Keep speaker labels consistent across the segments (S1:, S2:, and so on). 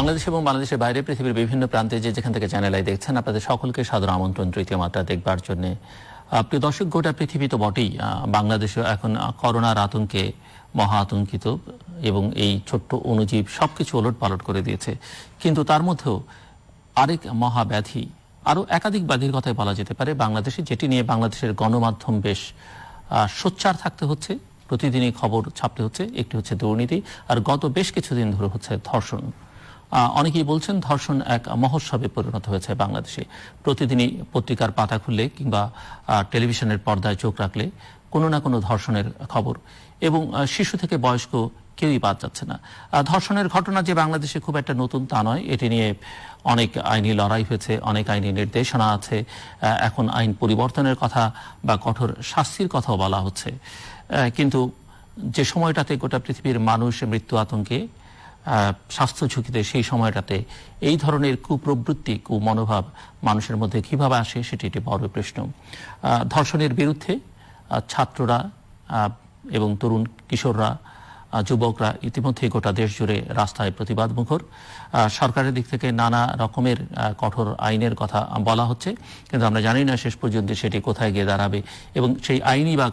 S1: বাংলাদেশ এবং বাংলাদেশের বাইরে পৃথিবীর বিভিন্ন প্রান্তে যেখান থেকে চ্যানেল আই দেখছেন আপনাদের সকলকে সাদর আমন্ত্রণ তৃতীয় মাত্রা দেখবার জন্য। প্রিয় দর্শক, গোটা পৃথিবী তো বটেই, বাংলাদেশও এখন করোনার আতঙ্কে মহা আতঙ্কিত এবং এই ছোট্ট অণুজীব সবকিছু ওলটপালট করে দিয়েছে। কিন্তু তার মধ্যেও আরেক মহাব্যাধি, আরও একাধিক ব্যাধির কথাই বলা যেতে পারে বাংলাদেশে, যেটি নিয়ে বাংলাদেশের গণমাধ্যম বেশ সোচ্চার থাকতে হচ্ছে, প্রতিদিনই খবর ছাপতে হচ্ছে। একটি হচ্ছে দুর্নীতি, আর গত বেশ কিছুদিন ধরে হচ্ছে ধর্ষণ। অনেকেই বলছেন ধর্ষণ এক মহোৎসবে পরিণত হয়েছে বাংলাদেশে। প্রতিদিনই পত্রিকার পাতা খুললে কিংবা টেলিভিশনের পর্দায় চোখ রাখলে কোনো না কোনো ধর্ষণের খবর, এবং শিশু থেকে বয়স্ক কেউই বাদ যাচ্ছে না। ধর্ষণের ঘটনা যে বাংলাদেশে খুব একটা নতুন তা নয়, এটি নিয়ে অনেক আইনি লড়াই হয়েছে, অনেক আইনি নির্দেশনা আছে। এখন আইন পরিবর্তনের কথা বা কঠোর শাস্তির কথাও বলা হচ্ছে। কিন্তু যে সময়টাতে গোটা পৃথিবীর মানুষ মৃত্যু আতঙ্কে, স্বাস্থ্য ঝুঁকিতে, সেই সময়টাতে এই ধরনের কুপ্রবৃত্তি, কুমনোভাব মানুষের মধ্যে কিভাবে আসে সেটি একটি বড় প্রশ্ন। ধর্ষণের বিরুদ্ধে ছাত্ররা এবং তরুণ কিশোররা, যুবকরা ইতিমধ্যে গোটা দেশ জুড়ে রাস্তায় প্রতিবাদ মুখর। সরকারের দিক থেকে নানা রকমের কঠোর আইনের কথা বলা হচ্ছে, কিন্তু আমরা জানি না শেষ পর্যন্ত সেটি কোথায় গিয়ে দাঁড়াবে এবং সেই আইনই বা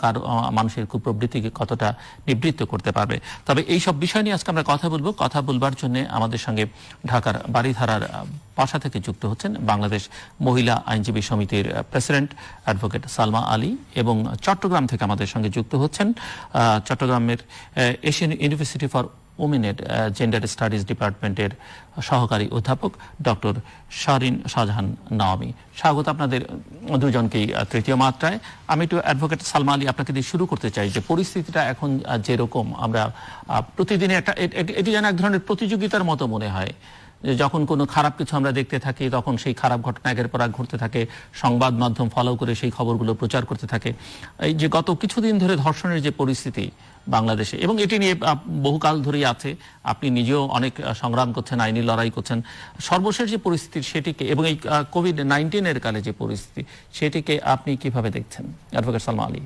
S1: মানুষের কুপ্রবৃত্তিকে কতটা নিবৃত্ত করতে পারবে। তবে এই সব বিষয় নিয়ে আজকে আমরা কথা বলবো। কথা বলবার জন্য আমাদের সঙ্গে ঢাকার বারিধারার পাশা থেকে যুক্ত হচ্ছেন বাংলাদেশ মহিলা আইনজীবী সমিতির প্রেসিডেন্ট অ্যাডভোকেট সালমা আলী, এবং চট্টগ্রাম থেকে আমাদের সঙ্গে যুক্ত হচ্ছেন চট্টগ্রামের এশিয়ান ইউনিভার্সিটি ফর উমেনের জেন্ডার স্টাডিজ ডিপার্টমেন্টের সহকারী অধ্যাপক ডক্টর শারিন শাহজাহান নাওয়ামি। স্বাগত আপনাদের দুজনকেই তৃতীয় মাত্রায়। আমি একটু অ্যাডভোকেট সালমা আলী আপনাকে দিয়ে শুরু করতে চাই যে পরিস্থিতিটা এখন যেরকম, আমরা প্রতিদিনে এটি যেন এক ধরনের প্রতিযোগিতার মতো মনে হয়। যখন কোনো খারাপ কিছু আমরা দেখতে থাকি তখন সেই খারাপ ঘটনা একের পর এক ঘটতে থাকে, সংবাদ মাধ্যম ফলো করে সেই খবরগুলো প্রচার করতে থাকে। এই যে গত কিছুদিন ধরে ধর্ষণের যে পরিস্থিতি বাংলাদেশে, এবং এটি নিয়ে বহুকাল ধরেই আছে, আপনি নিজেও অনেক সংগ্রাম করছেন, আইনি লড়াই করছেন, সর্বশেষ যে পরিস্থিতি সেটিকে, এবং এই কোভিড-19 কালে যে পরিস্থিতি সেটিকে আপনি কিভাবে দেখছেন, অ্যাডভোকেট সালমা আলী?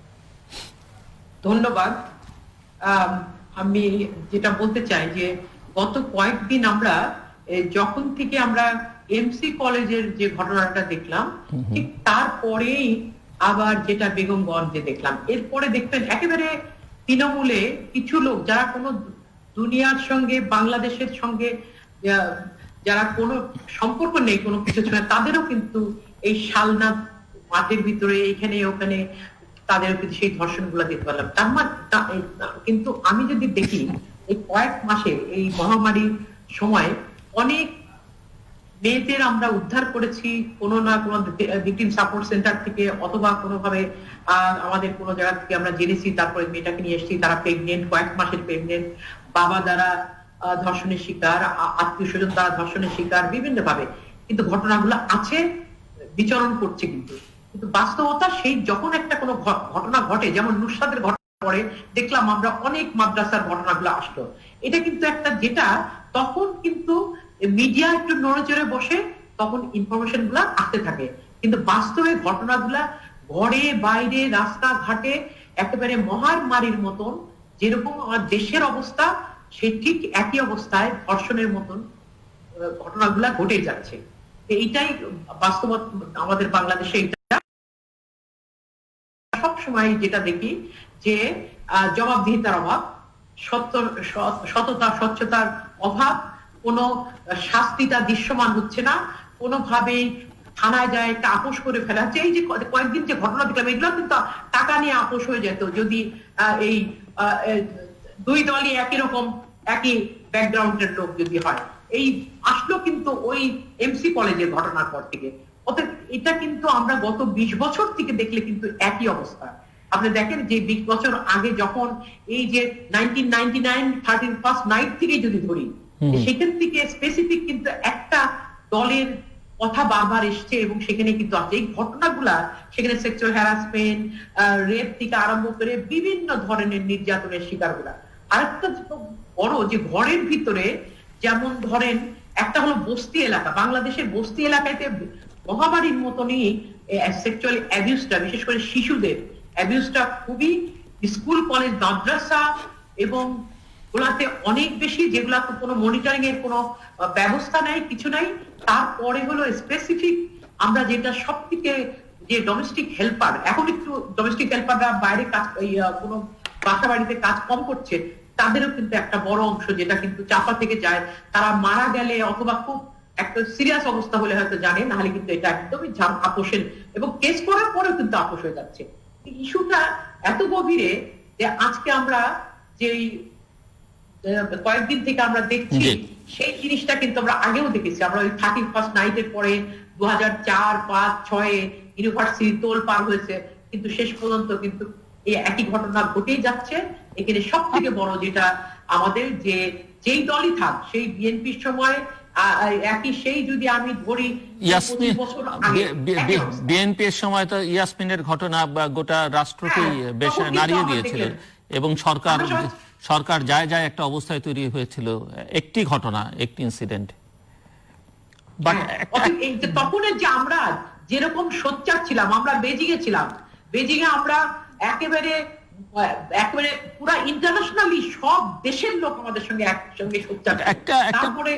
S2: ধন্যবাদ। আমি যেটা বলতে চাই যে গত কয়েকদিন আমরা যখন থেকে আমরা এমসি কলেজের যে ঘটনাটা দেখলাম, ঠিক তারপরেই আবার যেটা বেগমগঞ্জে দেখলাম, এরপরে দেখবেন একেবারে তৃণমূলে কিছু লোক যারা কোনো দুনিয়ার সঙ্গে, বাংলাদেশের সঙ্গে যারা কোনো সম্পর্ক নেই কোনো কিছু সঙ্গে, তাদেরও কিন্তু এই শালনা মাঠের ভিতরে এখানে ওখানে তাদের সেই ধর্ষণ গুলা দেখতে পারলাম। তার মানে কিন্তু আমি যদি দেখি এই কয়েক মাসে এই মহামারীর সময় অনেক মেয়েদের আমরা উদ্ধার করেছি কোনো না কোনো ভিকটিম সাপোর্ট সেন্টার থেকে, অথবা কোনোভাবে আমাদের কোনো জায়গা থেকে আমরা জেনেছি, তারপরে মেয়েটাকে নিয়ে এসেছি, তারা প্রেগনেন্ট, কয়েক মাসের প্রেগনেন্ট, বাবা দ্বারা ধর্ষণের শিকার, আত্মীয় স্বজন দ্বারা ধর্ষণের শিকার, বিভিন্ন ভাবে কিন্তু ঘটনাগুলো আছে, বিচরণ করছে। কিন্তু বাস্তবতা সেই যখন একটা কোনো ঘটনা ঘটে, যেমন নুসরাতের ঘটনা পরে দেখলাম আমরা অনেক মাদ্রাসার ঘটনাগুলো আসলো, এটা কিন্তু একটা যেটা তখন কিন্তু মিডিয়া একটু নড়েচড়ে বসে, তখন ইনফরমেশন গুলা আসতে থাকে, কিন্তু বাস্তবে ঘটনাগুলা ঘরে বাইরে রাস্তাঘাটে একেবারে মহামারীর মতন যেরকম আমার দেশের অবস্থা, সে ঠিক একই অবস্থায় ধর্ষণের মতন ঘটনাগুলা ঘটে যাচ্ছে। এইটাই বাস্তবতা আমাদের বাংলাদেশে। সবসময় যেটা দেখি যে জবাবদিহিতার অভাব, সততা স্বচ্ছতার অভাব, কোনো শাস্তিটা দৃশ্যমান হচ্ছে না, কোনোভাবেই থানায় যায় একটা আপোষ করে ফেলা হচ্ছে। এই যে কয়েকদিন যে ঘটনা দেখলাম, এগুলো কিন্তু টাকা নিয়ে আপোষ হয়ে যেত যদি এই দুই দলই একই রকম একই ব্যাকগ্রাউন্ডের লোক যদি হয়। এই আসলো কিন্তু ওই এমসি কলেজের ঘটনার পর থেকে। অতএব এটা কিন্তু আমরা গত 20 বছর থেকে দেখলে কিন্তু একই অবস্থা। আপনি দেখেন যে 20 বছর আগে যখন এই যে 1999 13 ফার্স্ট নাইট থেকে যদি ধরি, সেখান থেকে স্পেসিফিক কিন্তু একটা দলের কথা বারবার এসছে, এবং সেখানে কিন্তু আছে এই ঘটনাগুলা, সেখানে সেক্সুয়াল হ্যারাসমেন্ট, রেপ থেকে আরম্ভ করে বিভিন্ন ধরনের নির্যাতনের শিকারগুলা। আরেকটা বড় যে ঘরের ভিতরে, যেমন ধরেন একটা হলো বস্তি এলাকা, বাংলাদেশের বস্তি এলাকাতে মহামারীর মতনই সেক্সুয়াল অ্যাবিউজটা, বিশেষ করে শিশুদের অ্যাবিউজটা খুবই স্কুল কলেজ মাদ্রাসা এবং গুলাতে অনেক বেশি, যেগুলাতে কোনো মনিটরিং এর কোনো ব্যবস্থা নাই, কিছু নাই। তারপরে হলো স্পেসিফিক আমরা যেটা সব থেকে, যে ডোমেস্টিক হেল্পার, এখন একটু ডোমেস্টিক হেল্পাররা বাইরে কাজ, কোনো বাসা বাড়িতে কাজ কম করছে, তাদেরও কিন্তু একটা বড় অংশ যেটা কিন্তু চাপা থেকে যায়। তারা মারা গেলে অথবা খুব একটা সিরিয়াস অবস্থা হলে হয়তো জানে, নাহলে কিন্তু এটা একদমই আপোষের, এবং কেস করার পরেও কিন্তু আপোষ হয়ে যাচ্ছে। ইস্যুটা এত গভীরে যে আজকে আমরা যেই কয়েকদিন থেকে আমরা দেখছি, সেই জিনিসটা কিন্তু আমরা আগেও দেখেছি। আমরা ওই 31st নাইটের পরে 2004, 5, 6 ইউনিভার্সিটি তোল পার হয়েছে, কিন্তু শেষ পর্যন্ত কিন্তু এই একই ঘটনা ঘটেই যাচ্ছে। এখানে সব থেকে বড় যেটা আমাদের, যে যেই দলই থাক, সেই বিএনপির সময় একই, সেই যদি আমি ধরি
S1: বিএনপির সময় তো ইয়াসমিনের ঘটনা গোটা রাষ্ট্রকেই বেশ নাড়িয়ে দিয়েছিল, এবং সরকার যায় যায় একটা অবস্থায় তৈরি হয়েছিল, একটি ঘটনা, একটি ইনসিডেন্ট।
S2: তখনের যে আমরা যেরকম সোচ্চার ছিলাম, আমরা বেজিংয়ে ছিলাম, বেজিংয়ে আমরা একেবারে পুরা ইন্টারন্যাশনালি সব দেশের লোক আমাদের সঙ্গে একসঙ্গে সোচ্চার। তারপরে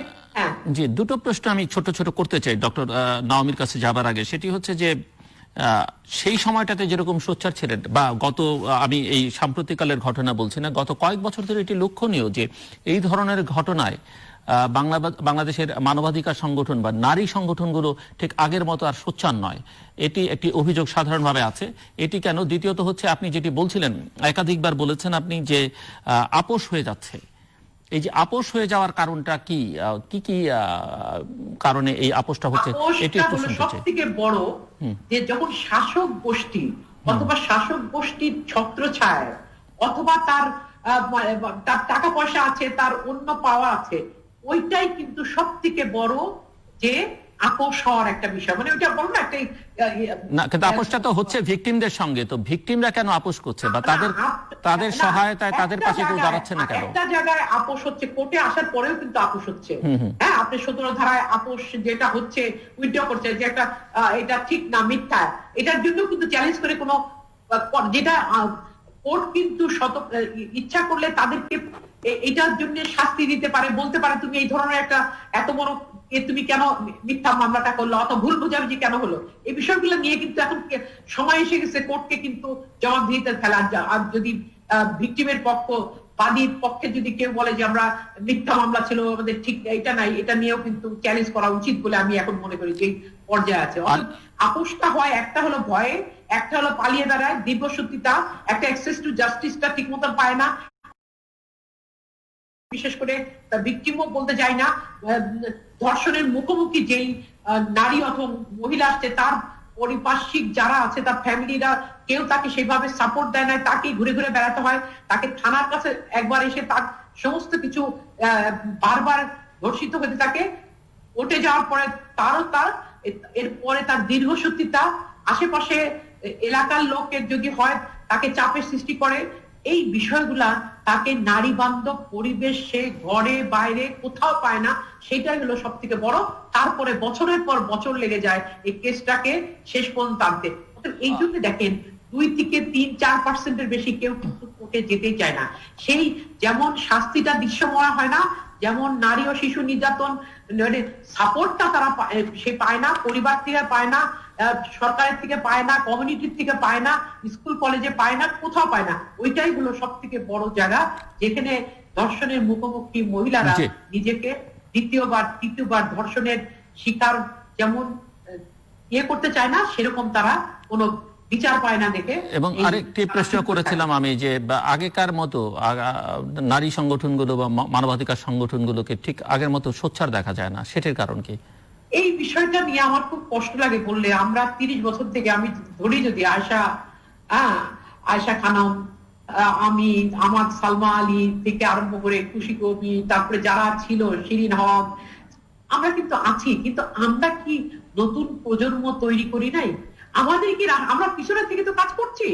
S1: জি, দুটো প্রশ্ন আমি ছোট ছোট করতে চাই ডক্টর নাওমীর কাছে যাবার আগে। সেটি হচ্ছে যে সেই সময়টাতে যেরকম সোচ্চার ছিলেন, বা আমি এই সাম্প্রতিককালের ঘটনা বলছি না, গত কয়েক বছর ধরে এটি লক্ষণীয় যে এই ধরনের ঘটনায় বাংলাদেশের মানবাধিকার সংগঠন বা নারী সংগঠনগুলো ঠিক আগের মতো আর সোচ্চার নয়। এটি একটি অভিযোগ সাধারণভাবে আছে। এটি কেন? দ্বিতীয়ত হচ্ছে, আপনি যেটি বলছিলেন, একাধিকবার বলেছেন আপনি, যে আপোষ হয়ে যাচ্ছে। এই যে আপোষ হয়ে যাওয়ার কারণটা কি কি কারণে এই আপোষটা হচ্ছে, এটি একটু শুনতে চাই।
S2: সবথেকে বড় যে যখন শাসক গোষ্ঠী অথবা শাসক গোষ্ঠীর ছত্রছায়ায়, অথবা তার টাকা পয়সা আছে, তার অন্য পাওয়া আছে, ওইটাই কিন্তু সব থেকে বড় যে আপোষ হওয়ার একটা বিষয়। মানে ওইটা বলো না একটা
S1: না, কিন্তু আপোষটা তো হচ্ছে ভিকটিমদের সঙ্গে। তো ভিকটিমরা কেন আপোষ করছে, বা তাদের সহায়তায় তাদের পাশে কেউ দাঁড়াচ্ছে না কেন?
S2: একটা জায়গায় আপোষ হচ্ছে, কোর্টে আসার পরেও কিন্তু আপোষ হচ্ছে। হ্যাঁ, আপনি 17 ধারায় আপোষ যেটা হচ্ছে, উইথড্র করছে, যে একটা এটা ঠিক না, মিথ্যা, এটার জন্য কিন্তু চ্যালেঞ্জ করে কোনো, যেটা কোর্ট কিন্তু ইচ্ছা করলে তাদেরকে এটার জন্য শাস্তি দিতে পারে, বলতে পারে তুমি এই ধরনের একটা এত বড় তুমি কেন মিথ্যা মামলাটা করলো, অত ভুল বোঝাবুঝি কেন হলো, এই বিষয়গুলো নিয়ে কিন্তু এখন সময় এসে গেছে কোর্টকে কিন্তু জবাবদিহিতে ফেলা। আর যদি ভিকটিমের বাদীর পক্ষে যদি কেউ বলে যে আমরা মিথ্যা মামলা ছিল, আমাদের ঠিক এটা নাই, এটা নিয়েও কিন্তু চ্যালেঞ্জ করা উচিত বলে আমি এখন মনে করি যে পর্যায়ে আছে। আপোষটা হয়, একটা হলো ভয়ে, একটা হলো পালিয়ে দাঁড়ায়, দীর্ঘসূত্রিতা, একটা অ্যাক্সেস টু জাস্টিসটা ঠিক মতো পায় না, বিশেষ করে ভিকটিমও বলতে যায় না। ধর্ষণের মুখোমুখি যেই নারী অথবা মহিলা আসছে, তার পরিপার্শ্বিক যারা আছে, তার ফ্যামিলিরা কেউ তাকে সেভাবে সাপোর্ট দেয় না, তাকে ঘুরে ঘুরে বেড়াতে হয়, তাকে থানার কাছে একবার এসে তার সমস্ত কিছু বারবার ধর্ষিত হতে থাকে। উঠে যাওয়ার পরে এরপরে তার দীর্ঘসূত্রিতা, আশেপাশে এলাকার লোকের যদি হয় তাকে চাপের সৃষ্টি করে, এই বিষয়গুলা তাকে নারী বান্ধব পরিবেশ সে ঘরে বাইরে কোথাও পায় না, সেটাই হলো সব থেকে বড়। তারপরে বছরের পর বছর লেগে যায় এই কেসটাকে শেষ পর্যন্ত আনতে। এই জন্য দেখেন 2 থেকে 3-4% বেশি কেউ কিন্তু কোর্টে যেতেই চায় না। সেই যেমন শাস্তিটা দৃশ্যময় হয় না, যেমন নারী ও শিশু নির্যাতন সাপোর্টটা তারা সে পায় না, পরিবার থেকে পায় না, সরকারের থেকে পায় না, কমিউনিটির থেকে পায় না, স্কুল কলেজে পায় না, কোথাও পায় না। ওইটাই হলো সব থেকে বড় জায়গা যেখানে ধর্ষণের মুখোমুখি মহিলারা নিজেকে দ্বিতীয়বার তৃতীয়বার ধর্ষণের শিকার যেমন করতে চায় না, সেরকম তারা কোনো বিচার পায় না দেখে।
S1: এবং আরেকটি প্রশ্ন করেছিলাম আমি, যে আগেকার মতো নারী সংগঠনগুলো বা মানবাধিকার সংগঠনগুলোকে ঠিক আগের মতো সোচ্চার দেখা যায় না, সেটার কারণ কি?
S2: এই বিষয়টা নিয়ে আমার খুব কষ্ট লাগে বললে। আমরা 30 বছর থেকে, আমি ধরি যদি আয়শা খানম, আমি আমার সালমা আলী থেকে আরম্ভ করে খুশি কবি, তারপরে যারা ছিল শিরিন হক, আমরা কিন্তু আছি, কিন্তু আমরা কি নতুন প্রজন্ম তৈরি করি নাই? আমাদের কি আমরা পিছনের থেকে তো কাজ করছি,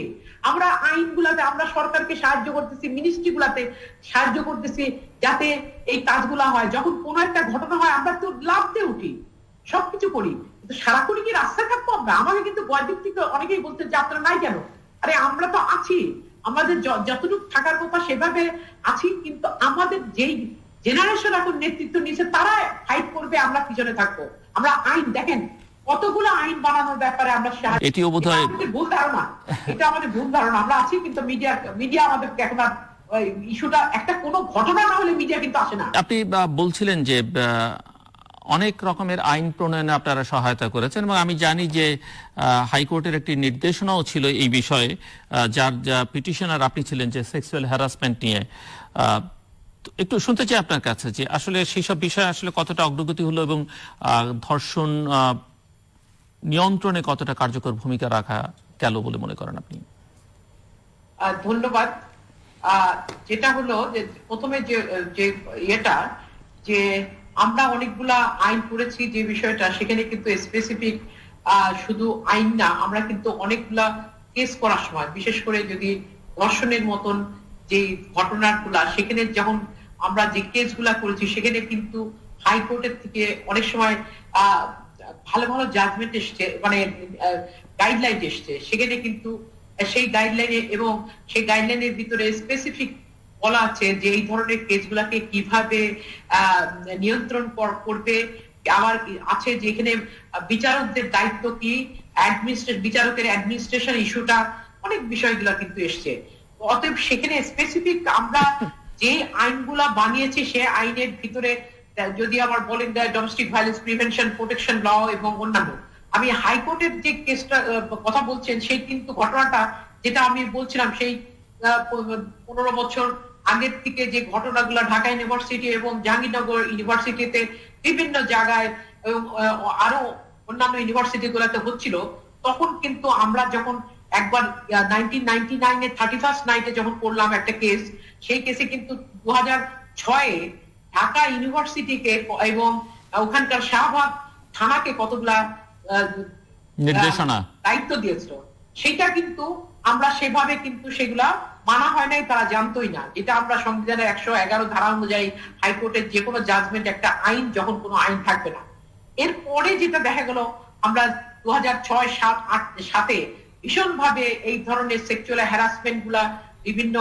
S2: আমরা আইনগুলাতে, আমরা সরকারকে সাহায্য করতেছি, মিনিস্ট্রি গুলাতে সাহায্য করতেছি যাতে এই কাজগুলা হয়। যখন কোন একটা ঘটনা হয় আমরা তো লাভ দিয়ে উঠি, সবকিছু করি, কিন্তু সারাক্ষণ কি রাস্তা থাকবো আমরা? আমাকে কিন্তু গয়দিক থেকে অনেকেই বলতে যে আপনারা নাই কেন? আরে আমরা তো আছি, আমাদের যতটুকু থাকার কথা সেভাবে আছি, কিন্তু আমাদের যেই জেনারেশন এখন নেতৃত্ব নিয়েছে তারা ফাইট করবে, আমরা পিছনে থাকবো। আমরা আইন দেখেন কতগুলো আইন বানানোর ব্যাপারে আমরা
S1: এটিও বোধহয়
S2: ভুল ধারণা, এটা আমাদের ভুল ধারণা। আমরা আছি কিন্তু মিডিয়া আমাদেরকে এখন আর ইস্যুটা একটা কোনো ঘটনা না হলে মিডিয়া কিন্তু আসে না।
S1: আপনি বলছিলেন যে অনেক রকমের আইন প্রণয়নে আপনারা সহায়তা করেছেন, এবং আমি জানি যে হাইকোর্টের একটি নির্দেশনাও ছিল এই বিষয়ে, যার পিটিশনার আপনি ছিলেন, যে সেক্সুয়াল হ্যারাসমেন্ট নিয়ে। একটু শুনতে চাই আপনার কাছে যে আসলে সেই সব বিষয়ে আসলে কতটা অগ্রগতি হলো, এবং ধর্ষণ নিয়ন্ত্রণে কতটা কার্যকর ভূমিকা রাখা গেল বলে মনে করেন আপনি?
S2: ধন্যবাদ। যেটা হলো যে প্রথমে যে ইয়েটা, যে আমরা অনেকগুলা আইন করেছি, যে বিষয়টা সেখানে কিন্তু স্পেসিফিক শুধু আইন না, আমরা কিন্তু অনেকগুলা কেস করার সময়, বিশেষ করে যদি ধর্ষণের মতন যে ঘটনাগুলা, সেখানে যখন আমরা যে কেসগুলা করেছি সেখানে কিন্তু হাইকোর্টের থেকে অনেক সময় ভালো ভালো জাজমেন্ট এসছে, মানে গাইডলাইন এসছে। সেখানে কিন্তু সেই গাইডলাইনে এবং সেই গাইডলাইনের ভিতরে স্পেসিফিক বলা আছে যে এই ধরনের কেসগুলাকে কিভাবে নিয়ন্ত্রণ করবে। আবার আছে যে এখানে বিচারকদের দায়িত্ব কি, বিচারকের অ্যাডমিনিস্ট্রেশন ইস্যুটা, অনেক বিষয়গুলো কিন্তু এসছে। অতএব সেখানে স্পেসিফিক আমরা যে আইনগুলা বানিয়েছি সে আইনের ভিতরে যদি আবার বলেন ডোমেস্টিক ভায়োলেন্স প্রিভেনশন প্রোটেকশন ল এবং অন্যান্য, আমি হাইকোর্টের যে কেসটা কথা বলছেন সেই কিন্তু ঘটনাটা যেটা আমি বলছিলাম, সেই 15 বছর আগের থেকে যে ঘটনাগুলো ঢাকা ইউনিভার্সিটি এবং জাহাঙ্গীরনগর ইউনিভার্সিটিতে বিভিন্ন জায়গায় আরো অন্যান্য ইউনিভার্সিটি গুলাতে হচ্ছিল, তখন কিন্তু আমরা যখন একবার 1999 31st নাইটে যখন করলাম একটা কেস, সেই কেসে কিন্তু 2006 ঢাকা ইউনিভার্সিটিকে এবং ওখানকার শাহবাগ থানাকে কতগুলা
S1: নির্দেশনা
S2: দায়িত্ব দিয়েছিল। সেটা কিন্তু আমরা সেভাবে কিন্তু সেগুলা মানা হয় নাই, তারা জানতোই না। এটা আমরা সংবিধানের 111 ধারা অনুযায়ী হাইকোর্টের যে কোনো জাজমেন্ট, একটা আইন যখন কোনো আইন থাকবে না, এরপরে যেটা দেখা গেল আমরা 2006, 7, 8, 7 ভীষণ ভাবে এই ধরনের সেক্সুয়াল হ্যারাসমেন্ট গুলা বিভিন্ন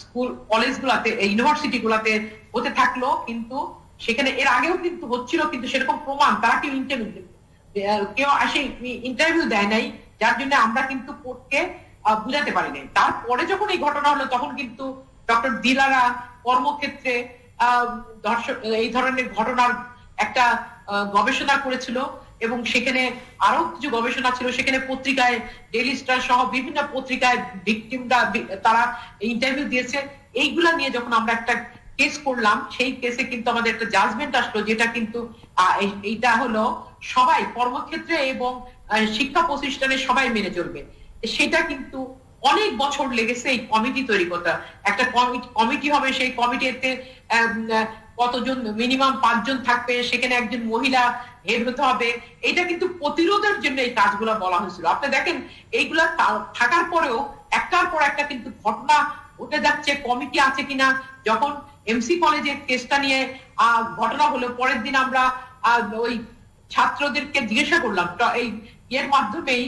S2: স্কুল কলেজ গুলাতে, ইউনিভার্সিটি গুলাতে হতে থাকলো। কিন্তু সেখানে এর আগেও কিন্তু হচ্ছিল, কিন্তু সেরকম প্রমাণ তারা কেউ আসে ইন্টারভিউ দেয় নাই, যার জন্য আমরা কিন্তু কোর্টকে বুঝাতে পারি নাই। তারপরে যখন এই ঘটনা হলো তখন কিন্তু ডক্টর দিলারা কর্মক্ষেত্রে এই ধরনের ঘটনার একটা গবেষণা করেছিল, এবং সেখানে আরো কিছু গবেষণা ছিল। সেখানে পত্রিকায়, ডেইলি স্টার সহ বিভিন্ন পত্রিকায় ভিকটিমরা তারা ইন্টারভিউ দিয়েছে। এইগুলা নিয়ে যখন আমরা একটা কেস করলাম, সেই কেসে কিন্তু আমাদের একটা জাজমেন্ট আসলো, যেটা কিন্তু এইটা হলো সবাই কর্মক্ষেত্রে এবং শিক্ষা প্রতিষ্ঠানে সবাই মেনে চলবে। সেটা কিন্তু অনেক বছর লেগেছে এই কমিটি তৈরি করতে। একটা কমিটি হবে, সেই কমিটিতে কতজন, মিনিমাম 5 জন থাকবে, সেখানে একজন মহিলা হেড হতে হবে। এটা কিন্তু প্রতিরোধের জন্য এই কাজগুলো বলা হয়েছিল। আপনি দেখেন এইগুলা থাকার পরেও একটার পর একটা কিন্তু ঘটনা ঘটে যাচ্ছে, কমিটি আছে কিনা। যখন এমসি কলেজের কেসটা নিয়ে ঘটনা হলো, পরের দিন আমরা ওই ছাত্রদেরকে জিজ্ঞাসা করলাম, এই এর মাধ্যমেই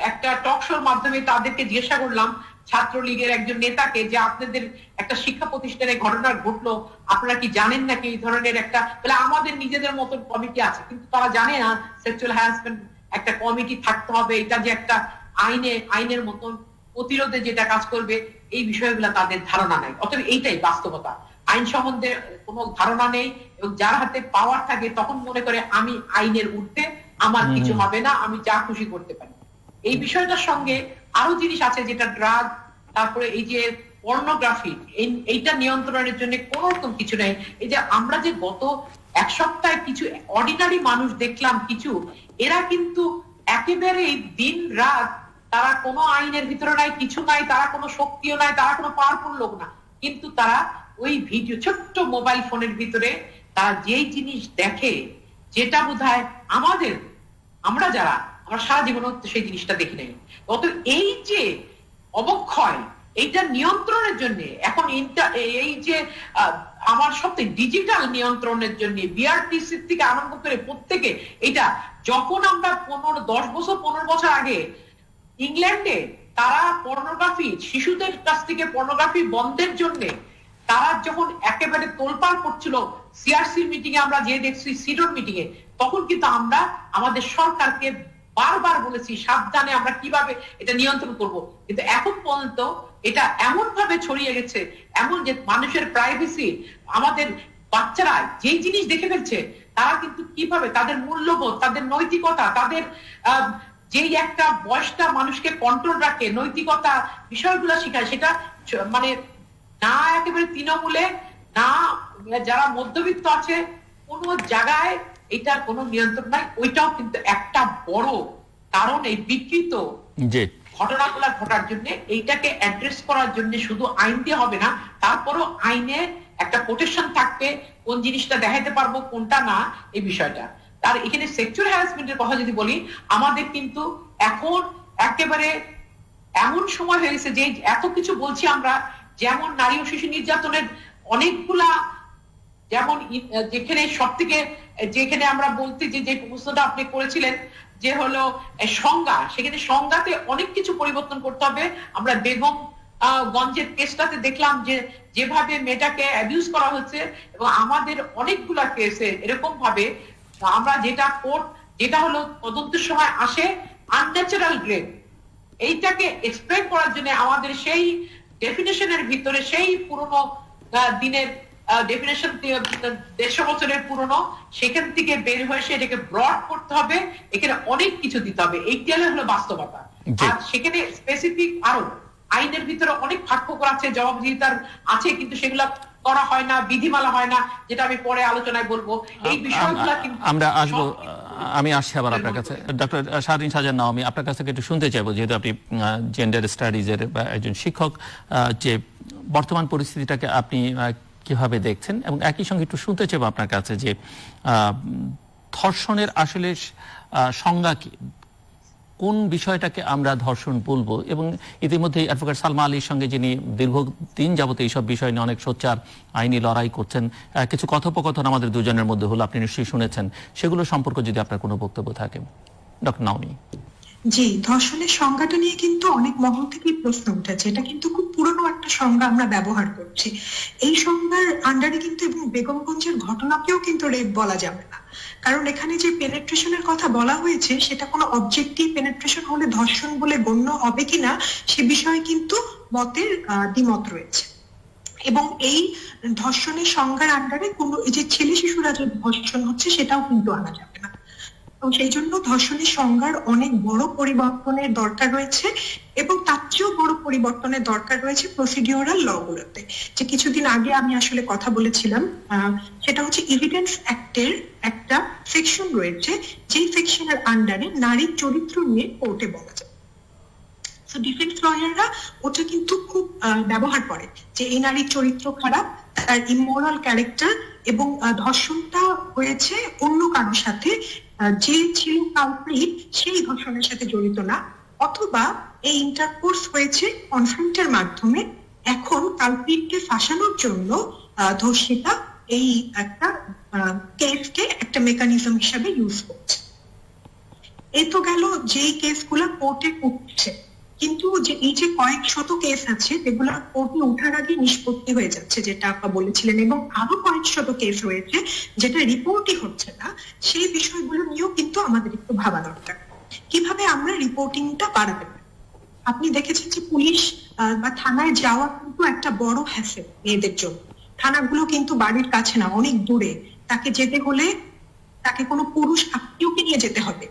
S2: একটা টক শোর মাধ্যমে তাদেরকে জিজ্ঞাসা করলাম, ছাত্রলীগের একজন নেতাকে, যে আপনাদের একটা শিক্ষা প্রতিষ্ঠানে ঘটনা ঘটলো, আপনারা কি জানেন নাকি এই ধরনের একটা, বলে আমাদের নিজেদের মতন কমিটি আছে, কিন্তু তারা জানে না সেক্সুয়াল হ্যারাসমেন্ট একটা কমিটি থাকতে হবে, এটা যে একটা আইনের মতন প্রতিরোধে যেটা কাজ করবে, এই বিষয়গুলো তাদের ধারণা নাই। অতএব এইটাই বাস্তবতা, আইন সম্বন্ধে কোনো ধারণা নেই, এবং যার হাতে পাওয়ার থাকে তখন মনে করে আমি আইনের ঊর্ধ্বে, আমার কিছু হবে না, আমি যা খুশি করতে পারি। এই বিষয়টার সঙ্গে আরো জিনিস আছে, যেটা ড্রাগ, তারপরে এই যে পর্নোগ্রাফি, এইটা নিয়ন্ত্রণের জন্য কোনো রকম কিছু নেই। এই যে আমরা যে গত 1 সপ্তাহে কিছু অর্ডিনারি মানুষ দেখলাম, কিছু এরা কিন্তু একেবারে দিন রাত, তারা কোনো আইনের ভিতরে নাই, কিছু নাই, তারা কোনো শক্তিও নাই, তারা কোনো পাওয়ারফুল লোক না, কিন্তু তারা ওই ভিডিও, ছোট্ট মোবাইল ফোনের ভিতরে তারা যেই জিনিস দেখে, যেটা বোধহয় আমরা যারা আমরা সারা জীবন সেই জিনিসটা দেখি নাই। অত এই যে অবক্ষয়, এইটা নিয়ন্ত্রণের জন্য এখন এই যে আমার সবথেকে ডিজিটাল নিয়ন্ত্রণের জন্য বিআরটিসি থেকে আরম্ভ করে প্রত্যেকে, এটা যখন আমরা 15 বছর আগে ইংল্যান্ডে তারা পর্নোগ্রাফি, শিশুদের কাছ থেকে পর্নোগ্রাফি বন্ধের জন্য তারা যখন একেবারে তোলপাড় করছিল, সিআরসি মিটিং এ আমরা যে দেখছি, সিডর মিটিং এ, তখন কিন্তু আমরা আমাদের সরকারকে বারবার বলেছি সাবধানে আমরা কিভাবে এটা নিয়ন্ত্রণ করব। কিন্তু এখন পর্যন্ত এটা এমন ভাবে ছড়িয়ে গেছে, এমন যে মানুষের প্রাইভেসি, আমাদের বাচ্চারা যেই জিনিস দেখে ফেলছে, তারা কিন্তু কিভাবে তাদের মূল্যবোধ, তাদের নৈতিকতা, তাদের যেই একটা বয়সটা মানুষকে কন্ট্রোল রাখে, নৈতিকতা বিষয়গুলো শেখায়, সেটা মানে না একেবারে তৃণমূলে, না যারা মধ্যবিত্ত আছে, কোন জায়গায় এটার কোনো নিয়ন্ত্রণ নাই। ওইটাও কিন্তু একটা বড় কারণ এই বিকৃত ঘটনাগুলো ঘটার জন্য। এইটাকে অ্যাড্রেস করার জন্য শুধু আইন দিয়ে হবে না, তারপরও আইনে একটা প্রোটেকশন থাকবে, কোন জিনিসটা দেখাতে পারবো কোনটা না, এই বিষয়টা। আর এখানে সেক্সুয়াল হ্যারাসমেন্টের কথা যদি বলি, আমাদের কিন্তু এখন একেবারে এমন সময় হয়ে গেছে যে এত কিছু বলছি আমরা, যেমন নারী ও শিশু নির্যাতনের অনেকগুলা, যেমন যেখানে সব থেকে, যেখানে আমরা বলতে যে প্রশ্নটা আপনি করেছিলেন যে হলো সংজ্ঞা, সেখানে সংজ্ঞাতে অনেক কিছু পরিবর্তন করতে হবে। আমরা বেগম গঞ্জের কেসটাতে দেখলাম যে যেভাবে মেয়েটাকে অ্যাবিউজ করা হচ্ছে, এবং আমাদের অনেকগুলা কেসে এরকম ভাবে আমরা যেটা কোর্ট, যেটা হলো তদন্তের সময় আসে আনন্যাচারাল রেপ, এইটাকে এক্সপ্লেন করার জন্য আমাদের সেই ডেফিনেশনের ভিতরে, সেই পুরনো দিনের ডেফিনেশন 150 বছরের পুরনো, সেখান থেকে বের হয়ে সেটাকে ব্রড করতে হবে, এখানে অনেক কিছু দিতে হবে। এইটা হলো বাস্তবতা। আর সেখানে স্পেসিফিক আরো আইনের ভিতরে অনেক পার্থক্য আছে, জবাবদিহিতার আছে, কিন্তু সেগুলা করা হয় না, বিধিমালা হয় না, যেটা আমি পরে আলোচনায় বলবো। এই বিষয়গুলো কিন্তু
S1: আমরা আসবো, আমি আসছি আবার আপনার কাছে। ডক্টর শাহরিন শাহজাহান নাও, আমি আপনার কাছ থেকে একটু শুনতে চাইবো, যেহেতু আপনি জেন্ডার স্টাডিজের একজন শিক্ষক, যে বর্তমান পরিস্থিতিটাকে আপনি কিভাবে দেখছেন, এবং একই সঙ্গে একটু শুনতে চাইবো আপনার কাছে যে ধর্ষণের আসলে সংজ্ঞা কি, কোন বিষয়টাকে আমরা ধর্ষণ বলবো। এবং ইতিমধ্যে অ্যাডভোকেট সালমা আলীর সঙ্গে, যিনি দীর্ঘদিন যাবত এইসব বিষয় নিয়ে অনেক সোচ্চার আইনি লড়াই করছেন, কিছু কথোপকথন আমাদের দুজনের মধ্যে হলো, আপনি নিশ্চয়ই শুনেছেন, সেগুলো সম্পর্কে যদি আপনার কোনো বক্তব্য থাকে। Doctor Naomi.
S3: জি, ধর্ষণের সংজ্ঞাটা নিয়ে কিন্তু অনেক মহল থেকেই প্রশ্ন উঠেছে। এটা কিন্তু খুব পুরনো একটা সংজ্ঞা আমরা ব্যবহার করছি। এই সংজ্ঞার আন্ডারে কিন্তু এবং বেগমগঞ্জের ঘটনাকেও কিন্তু রেপ বলা যাবে না, কারণ এখানে যে পেনেট্রেশনের কথা বলা হয়েছে, সেটা কোনো অবজেক্টিভ পেনেট্রেশন হলে ধর্ষণ বলে গণ্য হবে কিনা সে বিষয়ে কিন্তু মতের দ্বিমত রয়েছে। এবং এই ধর্ষণের সংজ্ঞার আন্ডারে কোনো যে ছেলে শিশুরা যে ধর্ষণ হচ্ছে সেটাও কিন্তু আনা যাবে না। সেই জন্য ধর্ষণের সংজ্ঞার অনেক বড় পরিবর্তনের দরকার রয়েছে, এবং তার চেয়েও বড় পরিবর্তনের দরকার রয়েছে প্রসিডিওরাল ল গুলোতে। যে কিছুদিন আগে আমি আসলে কথা বলেছিলাম, সেটা হচ্ছে এভিডেন্স অ্যাক্টের একটা সেকশন রয়েছে, যেই সেকশনের আন্ডারে নারীর চরিত্র নিয়ে কোর্টে বলা যায়। ডিফেন্স লয়াররা ওটা কিন্তু খুব ব্যবহার করে, যে এই নারীর চরিত্র খারাপ, তার ইমোরাল ক্যারেক্টার, এবং ধর্ষণটা হয়েছে অন্য কারোর সাথে, যে ছিল কালপ্রিট সেই ধর্ষণের সাথে জড়িত না, অথবা এই ইন্টারকোর্স হয়েছে কনফ্লিক্টের মাধ্যমে, এখন কালপ্রিটকে ফাঁসানোর জন্য ধর্ষিতা এই একটা কেসকে একটা মেকানিজম হিসাবে ইউজ করছে। এই তো গেল যেই কেসগুলো কোর্টে উঠছে, কিন্তু যে এই যে কয়েক শত কেস আছে যেগুলো কোর্টে ওঠার আগে নিষ্পত্তি হয়ে যাচ্ছে, যেটা আপনি বলেছিলেন, এবং আরো কয়েক শত কেস রয়েছে যেটা রিপোর্টই হচ্ছে না, সেই বিষয়গুলো নিয়েও কিন্তু আমাদের একটু ভাবা দরকার, কিভাবে আমরা রিপোর্টিংটা বাড়াতে পারি। আপনি দেখেছেন যে পুলিশ বা থানায় যাওয়া কিন্তু একটা বড় হ্যাসেল মেয়েদের জন্য। থানাগুলো কিন্তু বাড়ির কাছে না, অনেক দূরে। তাকে যেতে হলে তাকে কোনো পুরুষ আত্মীয়কে নিয়ে যেতে হবে।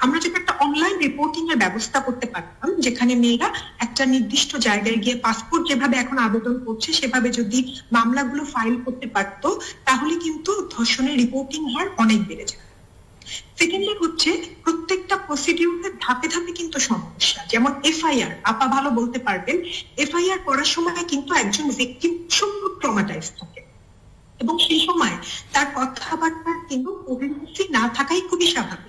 S3: আমরা যদি একটা অনলাইন রিপোর্টিং এর ব্যবস্থা করতে পারতাম, যেখানে মেয়েরা একটা নির্দিষ্ট জায়গায় গিয়ে পাসপোর্ট যেভাবে এখন আবেদন করছে সেভাবে যদি মামলাগুলো ফাইল করতে পারতো, তাহলে কিন্তু ধর্ষণের রিপোর্টিং হার অনেক বেড়ে যায়। সেকেন্ডলি হচ্ছে প্রত্যেকটা প্রসিডিউরের ধাপে ধাপে কিন্তু সমস্যা, যেমন এফআইআর, আপা ভালো বলতে পারবেন, এফআইআর করার সময় কিন্তু একজন ভিকটিম সম্পূর্ণ ট্রমাটাইজ থাকে, এবং সেই সময় তার কথাবার্তার কিন্তু কোহেরেন্সি না থাকাই খুবই স্বাভাবিক।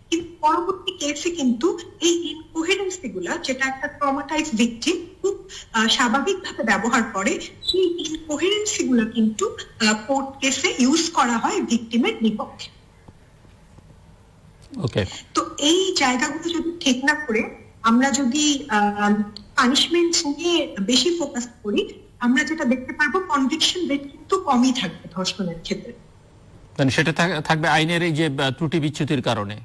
S3: কিন্তু পরবর্তী কেসে কিন্তু এই ইনকোহেরেন্সি গুলা, যেটা একটা ট্রমাটাইজ ভিকটিম খুব স্বাভাবিকভাবে ব্যবহার করে, সেই ইনকোহেরেন্সি গুলো কিন্তু কোর্ট কেসে ইউজ করা হয় ভিকটিমের বিপক্ষে। তো এই জায়গাগুলো যদি ঠিক না করে আমরা যদি পানিশমেন্ট নিয়ে বেশি ফোকাস করি, আমরা যেটা দেখতে পারবো কনভিকশন রেট কিন্তু কমই থাকবে ধর্ষণের ক্ষেত্রে।
S1: মানে সেটা থাকবে আইনের এই যে ত্রুটি বিচ্যুতির কারণে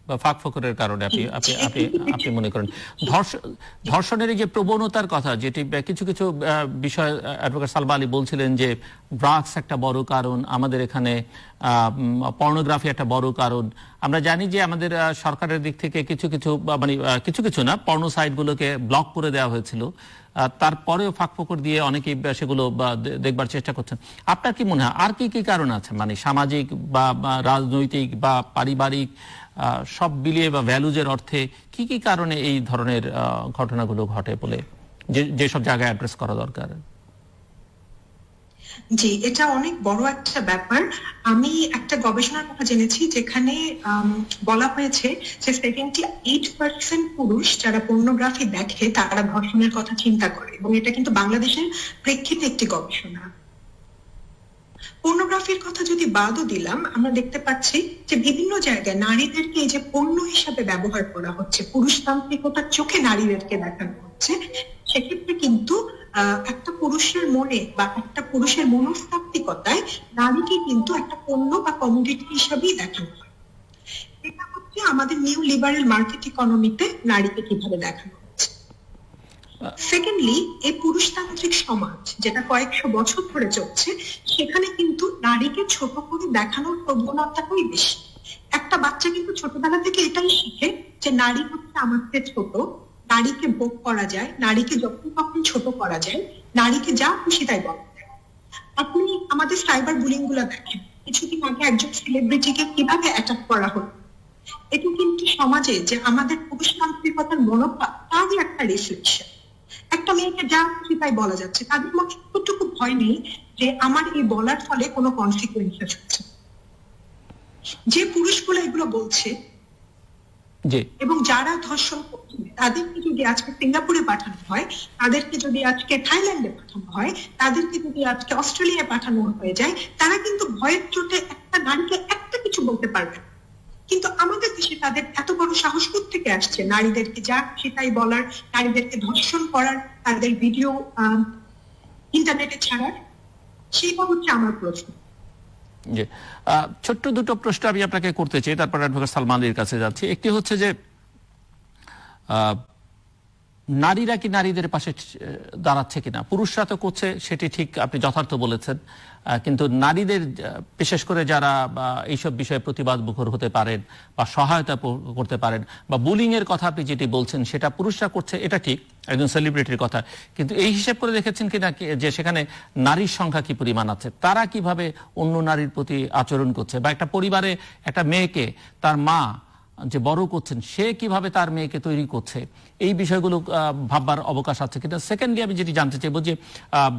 S1: বা ফাঁক ফোকরের কারণে আপনি আপনি আপনি আপনি মনে করেন ধর্ষণের এই যে প্রবণতার কথা, যেটি কিছু কিছু বিষয় অ্যাডভোকেট সালমা আলী বলছিলেন যে ড্রাগস একটা বড় কারণ, আমাদের এখানে পর্নোগ্রাফি একটা বড় কারণ। আমরা জানি যে আমাদের সরকারের দিক থেকে কিছু কিছু মানে কিছু কিছু না, পর্নো সাইটগুলোকে ব্লক করে দেওয়া হয়েছিল, তারপরেও ফাঁক ফোকর দিয়ে অনেকেই সেগুলো দেখবার চেষ্টা করছেন। আপনার কি মনে হয় আর কি কি কারণ আছে, মানে সামাজিক বা রাজনৈতিক বা পারিবারিক সব মিলিয়ে বা ভ্যালুজের অর্থে কি কি কারণে এই ধরনের ঘটনাগুলো ঘটে বলে যেসব জায়গায় অ্যাড্রেস করা দরকার?
S3: জি, এটা অনেক বড় একটা ব্যাপার। আমি একটা গবেষণার কথা জেনেছি যেখানে বলা হয়েছে যে 78% পুরুষ যারা পর্নোগ্রাফি দেখে তারা ধর্ষণের কথা চিন্তা করে, এবং এটা কিন্তু বাংলাদেশের প্রেক্ষিতে একটি গবেষণা। পর্নোগ্রাফির কথা যদি বাদও দিলাম, আমরা দেখতে পাচ্ছি যে বিভিন্ন জায়গায় নারীদেরকে এই যে পণ্য হিসাবে ব্যবহার করা হচ্ছে, পুরুষতান্ত্রিকতার চোখে নারীদেরকে দেখানো হচ্ছে, সেক্ষেত্রে কিন্তু একটা পুরুষের মনে বা একটা পুরুষের মনস্তাত্ত্বিকতায় নারীকে কিন্তু একটা পণ্য বা কমোডিটি হিসাবেই দেখানো হয়। এটা হচ্ছে আমাদের নিউ লিবারেল মার্কেট ইকোনমিতে নারীকে কিভাবে দেখানো হচ্ছে। সেকেন্ডলি, এই পুরুষতান্ত্রিক সমাজ যেটা কয়েকশো বছর ধরে চলছে, সেখানে কিন্তু নারীকে ছোট করে দেখানোর প্রবণতাটাই বেশি। একটা বাচ্চা কিন্তু ছোটবেলা থেকে এটাই শিখে যে নারী হচ্ছে আমার চেয়ে ছোট, নারীকে ভোগ করা যায়, নারীকে যখন তখন ছোট করা যায়, নারীকে যা খুশি তাই বলা যায়। আপনি আমাদের সাইবার বুলিং গুলো দেখেন, কিছুদিন আগে একজন সেলিব্রিটিকে কিভাবে অ্যাটাক করা হলো, এটা কিন্তু সমাজে যে আমাদের পুরুষতান্ত্রিকতার মনোভাব তারই একটা রিফ্লেকশন। একটা মেয়েকে যা খুশি তাই বলা যাচ্ছে, তাদের মধ্যে কতটুকু ভয় নেই যে আমার এই বলার ফলে কোনো কনসিকুয়েন্সেস হচ্ছে। যে পুরুষগুলো এগুলো বলছে এবং যারা ধর্ষণ করছে, তাদেরকে যদি আজকে সিঙ্গাপুরে পাঠানো হয়, তাদেরকে যদি আজকে থাইল্যান্ডে পাঠানো হয়, তাদেরকে যদি আজকে অস্ট্রেলিয়ায় পাঠানো হয়ে যায়, তারা কিন্তু ভয়ের চোটে একটা নারীকে একটা কিছু বলতে পারবে। কিন্তু আমাদের দেশে তাদের এত বড় সাহস থেকে আসছে নারীদেরকে যা সেটাই বলার, নারীদেরকে ধর্ষণ করার, তাদের ভিডিও ইন্টারনেটে ছাড়ার। সেটা হচ্ছে আমার প্রশ্ন।
S1: ছোট্ট দুটো প্রশ্ন আমি আপনাকে করতে চাই, তারপর অ্যাডভোকেট সালমা আলীর কাছে যাচ্ছি। একটি হচ্ছে যে নারীরা কি নারীদের পাশে দাঁড়াচ্ছে কিনা? পুরুষরা তো করছে, সেটি ঠিক, আপনি যথার্থ বলেছেন, কিন্তু নারীদের বিশেষ করে যারা এইসব বিষয়ে প্রতিবাদ মুখর হতে পারেন বা সহায়তা করতে পারেন, বা বুলিং এর কথা আপনি যেটি বলছেন সেটা পুরুষরা করছে, এটা ঠিক, একজন সেলিব্রিটির কথা, কিন্তু এই হিসেব করে দেখেছেন কিনা যে সেখানে নারীর সংখ্যা কি পরিমাণ আছে, তারা কিভাবে অন্য নারীর প্রতি আচরণ করছে, বা একটা পরিবারে একটা মেয়েকে তার মা যে বড় করছেন সে কিভাবে তার মেয়েকে তৈরি করছে, এই বিষয়গুলো ভাববার অবকাশ আছে কিনা। সেকেন্ডলি আমি যেটি জানতে চাইবো যে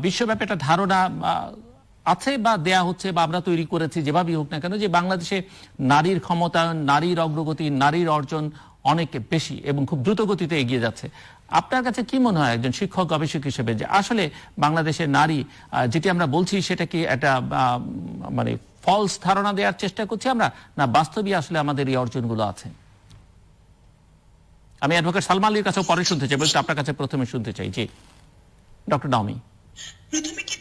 S1: বিশ্বব্যাপী একটা ধারণা আছে বা দেয়া হচ্ছে বা আমরা তৈরি করেছি যেভাবেই হোক না কেন, যে বাংলাদেশে নারীর ক্ষমতায়ন, নারীর অগ্রগতি, নারীর অর্জন অনেক বেশি এবং খুব দ্রুত গতিতে এগিয়ে যাচ্ছে। আপনার কাছে কি মনে হয় একজন শিক্ষক গবেষক হিসেবে, যে আসলে বাংলাদেশের নারী যেটি আমরা বলছি সেটা কি একটা মানে ফলস ধারণা দেওয়ার চেষ্টা করছি আমরা, না বাস্তবে আসলে আমাদের এই অর্জনগুলো আছে? আমি অ্যাডভোকেট সালমা আলীর কাছে পরে শুনতে চাই, বলতে আপনার কাছে প্রথমে শুনতে চাই। জি ডক্টর নাওমি।
S3: প্রথমে কি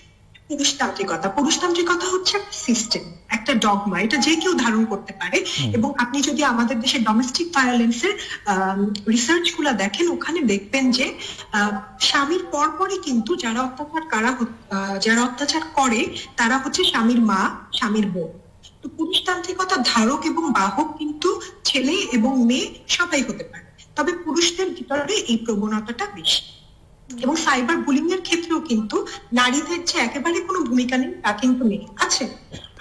S3: পুরুষতান্ত্রিকতা হচ্ছে একটা সিস্টেম, একটা ডগমা, এটা যে কেউ ধারণ করতে পারে। এবং আপনি যদি আমাদের দেশে ডোমেস্টিক ভায়োলেন্সের রিসার্চ গুলা দেখেন, ওখানে দেখবেন যে স্বামীর পরপরই কিন্তু যারা অত্যাচার করে তারা হচ্ছে স্বামীর মা, স্বামীর বোন। তো পুরুষতান্ত্রিকতা ধারক এবং বাহক কিন্তু ছেলে এবং মেয়ে সবাই হতে পারে, তবে পুরুষদের ভিতরে এই প্রবণতাটা বেশি। এবং সাইবার বুলিং এর ক্ষেত্রেও কিন্তু নারীদের যে একেবারে কোনো ভূমিকা নেই তা কিন্তু নেই, আছে।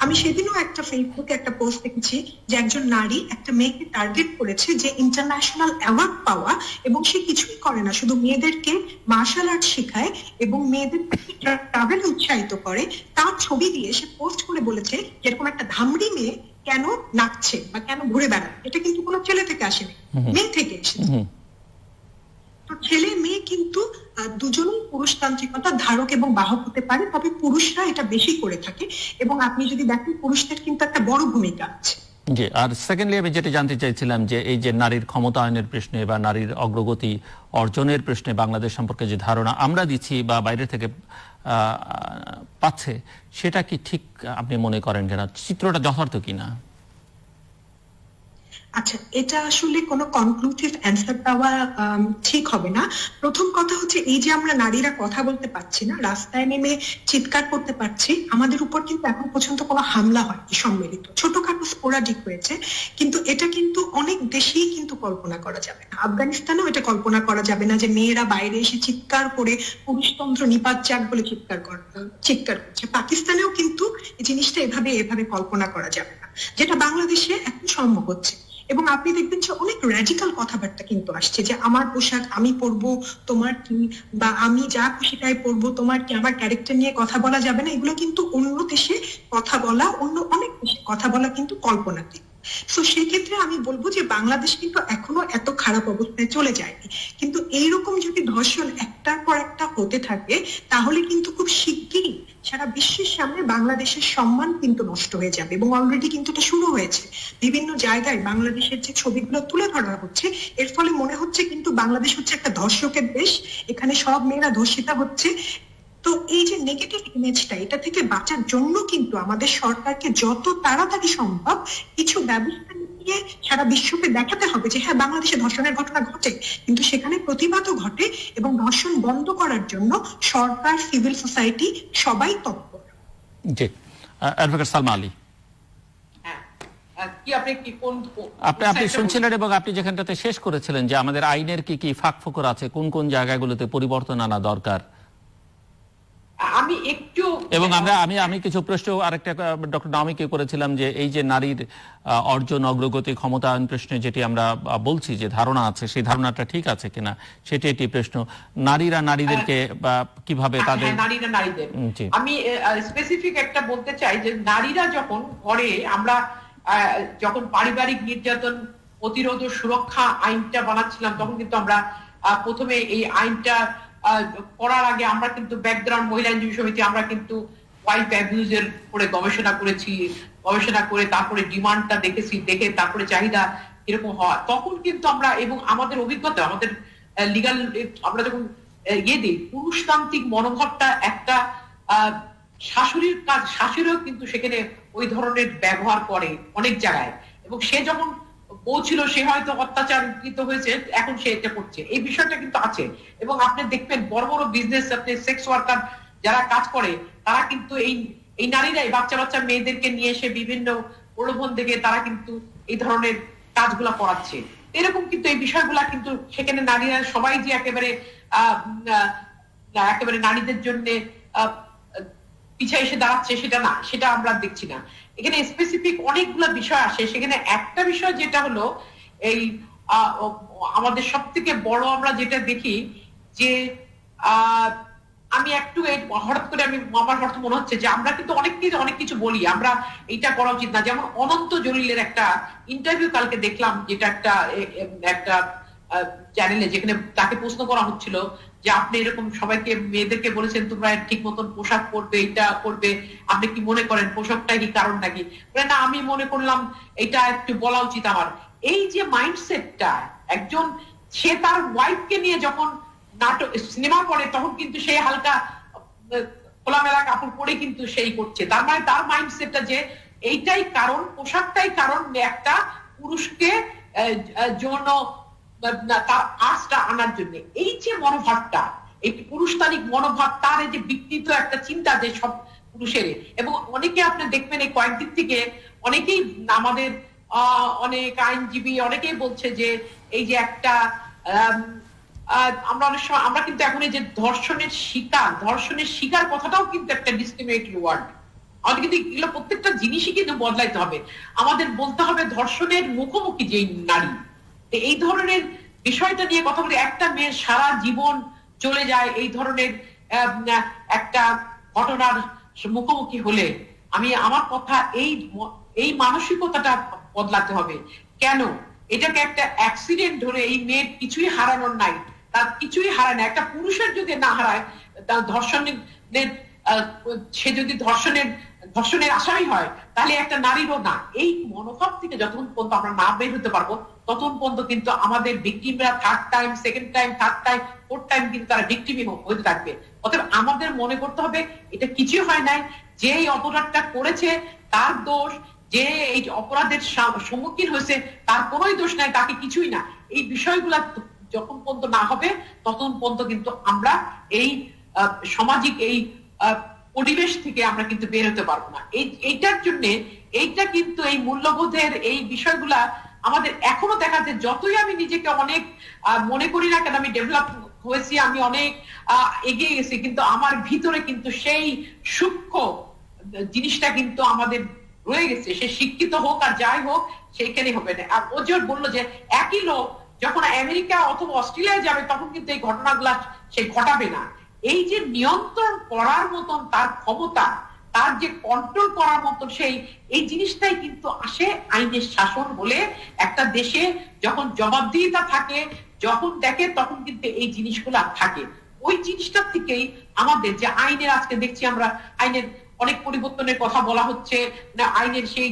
S3: আমি সেদিনও একটা ফেসবুকে একটা পোস্ট দেখেছি যে একজন নারী একটা মেয়েকে টার্গেট করেছে যে ইন্টারন্যাশনাল অ্যাওয়ার্ড পাওয়া, এবং সে কিছুই করে না, শুধু মেয়েদেরকে মার্শাল আর্ট শেখায় এবং মেয়েদের ট্রাভেল উৎসাহিত করে। তার ছবি দিয়ে সে পোস্ট করে বলেছে যেরকম একটা ধামড়ি মেয়ে কেন নাচছে বা কেন ঘুরে বেড়ায়, এটা কিন্তু কোনো ছেলে থেকে আসেনি, মেয়ে থেকে এসেছে। ছেলে মেয়ে কিন্তু দুজনেই পুরুষতান্ত্রিকতা ধারক এবং বাহক হতে পারে, তবে পুরুষরা এটা বেশি করে থাকে। এবং আপনি যদি দেখেন পুরুষদের কিন্তু একটা বড় ভূমিকা আছে,
S1: জি, আর সেকেন্ডলি আমি যেটা জানতে চাইছিলাম যে এই যে নারীর ক্ষমতায়নের প্রশ্নে বা নারীর অগ্রগতি অর্জনের প্রশ্নে বাংলাদেশ সম্পর্কে যে ধারণা আমরা দিচ্ছি বা বাইরে থেকে পাচ্ছে, সেটা কি ঠিক আপনি মনে করেন কিনা, চিত্রটা যথার্থ কিনা?
S3: আচ্ছা, এটা আসলে কোনো কনক্লুসিভ অ্যান্সার দেওয়া ঠিক হবে না। প্রথম কথা হচ্ছে, এই যে আমরা নারীরা কথা বলতে পারছি না, রাস্তায় নেমে চিৎকার করতে পারছি, আমাদের উপর কিন্তু এখন পর্যন্ত কোনো হামলা হয়নি সম্মিলিত, ছোটখাটো স্পোরাডিক হয়েছে, কিন্তু এটা কিন্তু অনেক দেশেই কিন্তু কল্পনা করা যাবে না। আফগানিস্তানেও এটা কল্পনা করা যাবে না যে মেয়েরা বাইরে এসে চিৎকার করে পুরুষতন্ত্র নিপাত যাক বলে চিৎকার করছে। পাকিস্তানেও কিন্তু এই জিনিসটা এভাবে কল্পনা করা যাবে না, যেটা বাংলাদেশে এখন সম্ভব হচ্ছে। এবং আপনি দেখবেন যে অনেক র্যাডিক্যাল কথাবার্তা কিন্তু আসছে, যে আমার পোশাক আমি পরবো, তোমার কি, বা আমি যা খুশি তাই পরবো, তোমার কি, আমার ক্যারেক্টার নিয়ে কথা বলা যাবে না। এগুলো কিন্তু অন্য দেশে কথা বলা, অন্য অনেক দেশে কথা বলা কিন্তু কল্পনাতীত। তো সেক্ষেত্রে আমি বলবো যে বাংলাদেশ কিন্তু এখনো এত খারাপ অবস্থায় চলে যায়নি, কিন্তু এইরকম যদি ধর্ষণ একটার পর একটা হতে থাকে, তাহলে কিন্তু খুব শিগগিরই সারা বিশ্বের সামনে বাংলাদেশের সম্মান কিন্তু নষ্ট হয়ে যাবে। এবং অলরেডি কিন্তু এটা শুরু হয়েছে, বিভিন্ন জায়গায় বাংলাদেশের যে ছবিগুলো তুলে ধরা হচ্ছে, এর ফলে মনে হচ্ছে কিন্তু বাংলাদেশ হচ্ছে একটা ধর্ষকের দেশ, এখানে সব মেয়েরা ধর্ষিতা হচ্ছে। তো এই যে নেগেটিভ ইমেজটা, এটা থেকে বাঁচার জন্য কিন্তু আমাদের সরকারকে যত তাড়াতাড়ি সম্ভব কিছু ব্যবস্থা নিয়ে সারা বিশ্বকে দেখাতে হবে যে হ্যাঁ, বাংলাদেশে ধর্ষণের ঘটনা ঘটে, কিন্তু সেখানে প্রতিবাদও ঘটে, এবং ধর্ষণ বন্ধ করার জন্য সরকার, সিভিল সোসাইটি সবাই তৎপর।
S1: জি, অ্যাডভোকেট সালমা আলী, আপনি শুনছিলেন এবং আপনি যেখানটাতে শেষ করেছিলেন যে আমাদের আইনের কি কি ফাঁক ফোকর আছে, কোন কোন জায়গাগুলোতে পরিবর্তন আনা দরকার।
S2: আমি একটু
S1: এবং আমি কিছু প্রশ্ন আরেকটা ডক্টর নাওমিকে করেছিলাম যে এই যে নারীর অর্জন, অগ্রগতি, ক্ষমতায়ন প্রশ্নে যেটি আমরা বলছি যে ধারণা আছে, সেই ধারণাটা ঠিক আছে কিনা সেটি একটি প্রশ্ন। নারীরা নারীদেরকে কিভাবে তাদের
S2: নারীদের আমি স্পেসিফিক একটা বলতে চাই যে নারীরা যখন ঘরে, আমরা যখন পারিবারিক নির্যাতন প্রতিরোধ ও সুরক্ষা আইনটা বানাচ্ছিলাম, তখন কিন্তু আমরা প্রথমে এই আইনটা করার আগে আমরা কিন্তু ব্যাকগ্রাউন্ড মহিলা আইনজীবী সমিতি, আমরা কিন্তু ওয়াইফ অ্যাবিউজের উপরে গবেষণা করে তারপরে ডিমান্ডটা দেখে তারপরে চাহিদা কিরকম হওয়া, তখন কিন্তু আমরা, এবং আমাদের অভিজ্ঞতা, আমাদের লিগাল, আমরা যখন দিই, পুরুষতান্ত্রিক মনোভাবটা একটা শাশুড়ির কাজ, শাশুড়িও কিন্তু সেখানে ওই ধরনের ব্যবহার করে অনেক জায়গায়, এবং সে যখন বলছিল সে হয়তো অত্যাচারিত হয়েছে, এখন সে এটা করছে, এই বিষয়টা কিন্তু আছে। এবং আপনি দেখবেন বড় বড় বিজনেস, আপনি সেক্স ওয়ার্কার যারা কাজ করে, তারা কিন্তু এই নারীরাই বাচ্চা মেয়েদেরকে নিয়ে এসে বিভিন্ন প্রলোভন দেখে তারা কিন্তু এই ধরনের কাজগুলা করাচ্ছে। এরকম কিন্তু এই বিষয়গুলা কিন্তু সেখানে নারীরা সবাই যে একেবারে নারীদের জন্য পিছিয়ে এসে দাঁড়াচ্ছে সেটা না, সেটা আমরা দেখছি না। এখানে স্পেসিফিক অনেকগুলো বিষয় আসে। সেখানে একটা বিষয় যেটা হলো এই আমাদের সব থেকে বড় আমরা যেটা দেখি যে আমি একটু হঠাৎ করে আমার হঠাৎ মনে হচ্ছে যে আমরা কিন্তু অনেক কিছু বলি, আমরা এইটা করা উচিত না। যেমন অনন্ত জলিলের একটা ইন্টারভিউ কালকে দেখলাম, যেটা একটা চ্যানেলে, যেখানে তাকে প্রশ্ন করা হচ্ছিল যে আপনি এরকম সবাইকে, মেয়েদেরকে বলেছেন তোমরা ঠিক মতন পোশাক পরবে, এটা করবে, আপনি কি মনে করেন পোশাকটা কি কারণ নাকি? না, আমি মনে করলাম এটা একটু বলা উচিত আমার। এই যে মাইন্ডসেটটা, একজন সে তার ওয়াইফকে নিয়ে যখন নাটক সিনেমা করে, তখন কিন্তু সে হালকা খোলামেলা কাপড় পরে কিন্তু সেই করছে। তার মানে তার মাইন্ডসেটটা যে এইটাই কারণ, পোশাকটাই কারণ একটা পুরুষকে যৌন তার আশটা আনার জন্য। এই যে মনোভাবটা, এই পুরুষতান্ত্রিক মনোভাব, তার এই যে বিকৃত একটা চিন্তা যে সব পুরুষের, এবং অনেকে আপনি দেখবেন এই কয়েকদিন থেকে অনেকেই, আমাদের অনেক আইনজীবী অনেকেই বলছে যে এই যে একটা আমরা অনেক সময়, আমরা কিন্তু এখন এই যে ধর্ষণের শিকার কথাটাও কিন্তু একটা ডিসক্রিমিনেটরি ওয়ার্ড। আমাদের কিন্তু এগুলো প্রত্যেকটা জিনিসই কিন্তু বদলাইতে হবে। আমাদের বলতে হবে ধর্ষণের মুখোমুখি যে নারী, এই ধরনের বিষয়টা নিয়ে কথা বলি। একটা মেয়ের সারা জীবন চলে যায় এই ধরনের একটা ঘটনার মুখোমুখি হলে, আমার কথা এই মানসিকতাটা বদলাতে হবে। কেন এটাকে একটা অ্যাক্সিডেন্ট ধরে, এই মেয়ের কিছুই হারানোর নাই, তার কিছুই হারায় না। একটা পুরুষের যদি না হারায়, তার ধর্ষণের, সে যদি ধর্ষণের ধর্ষণের আসামি হয়, তাহলে একটা নারীরও না। এই মনোভাব থেকে যতক্ষণ পর্যন্ত আমরা না বের হতে পারবো, ততক্ষণ পর্যন্ত কিন্তু আমাদের ভিকটিমরা third time, second time, third time, fourth time কিন্তু তারা ভিকটিমই হতে থাকবে। অতএব আমাদের মনে করতে হবে এটা কিছু হয় নাই, যে এই অপরাধটা করেছে তার দোষ, যে এই অপরাধের সম্মুখীন হয়েছে তার কোনোই দোষ নাই, তাকে কিছুই না। এই বিষয়গুলা যখন পর্যন্ত না হবে ততক্ষণ পর্যন্ত কিন্তু আমরা এই সামাজিক এই পরিবেশ থেকে আমরা কিন্তু বের হতে পারবো না। এইটার জন্য এইটা কিন্তু এই মূল্যবোধের এই বিষয়গুলা আমাদের এখনো দেখা যায়। যতই আমি নিজেকে অনেক মনে করি না কেন আমি ডেভেলপ হয়েছি, আমি অনেক এগিয়ে গেছি, কিন্তু আমার ভিতরে কিন্তু সেই সূক্ষ্ম জিনিসটা কিন্তু আমাদের রয়ে গেছে। সে শিক্ষিত হোক আর যাই হোক, সেইখানে হবে না। আর ও যে বললো যে একই লোক যখন আমেরিকা অথবা অস্ট্রেলিয়ায় যাবে তখন কিন্তু এই ঘটনাগুলা সে ঘটাবে না। এই যে নিয়ন্ত্রণ করার মতন তার ক্ষমতা, তার যে কন্ট্রোল করার মতন সেই এই জিনিসটাই কিন্তু আসে আইনের শাসন বলে। একটা দেশে যখন জবাবদিহিতা থাকে, যখন দেখে, তখন কিন্তু এই জিনিসগুলা থাকে। ওই জিনিসটার থেকেই আমাদের যে আইনের আজকে দেখছি আমরা আইনের অনেক পরিবর্তনের কথা বলা হচ্ছে না, আইনের সেই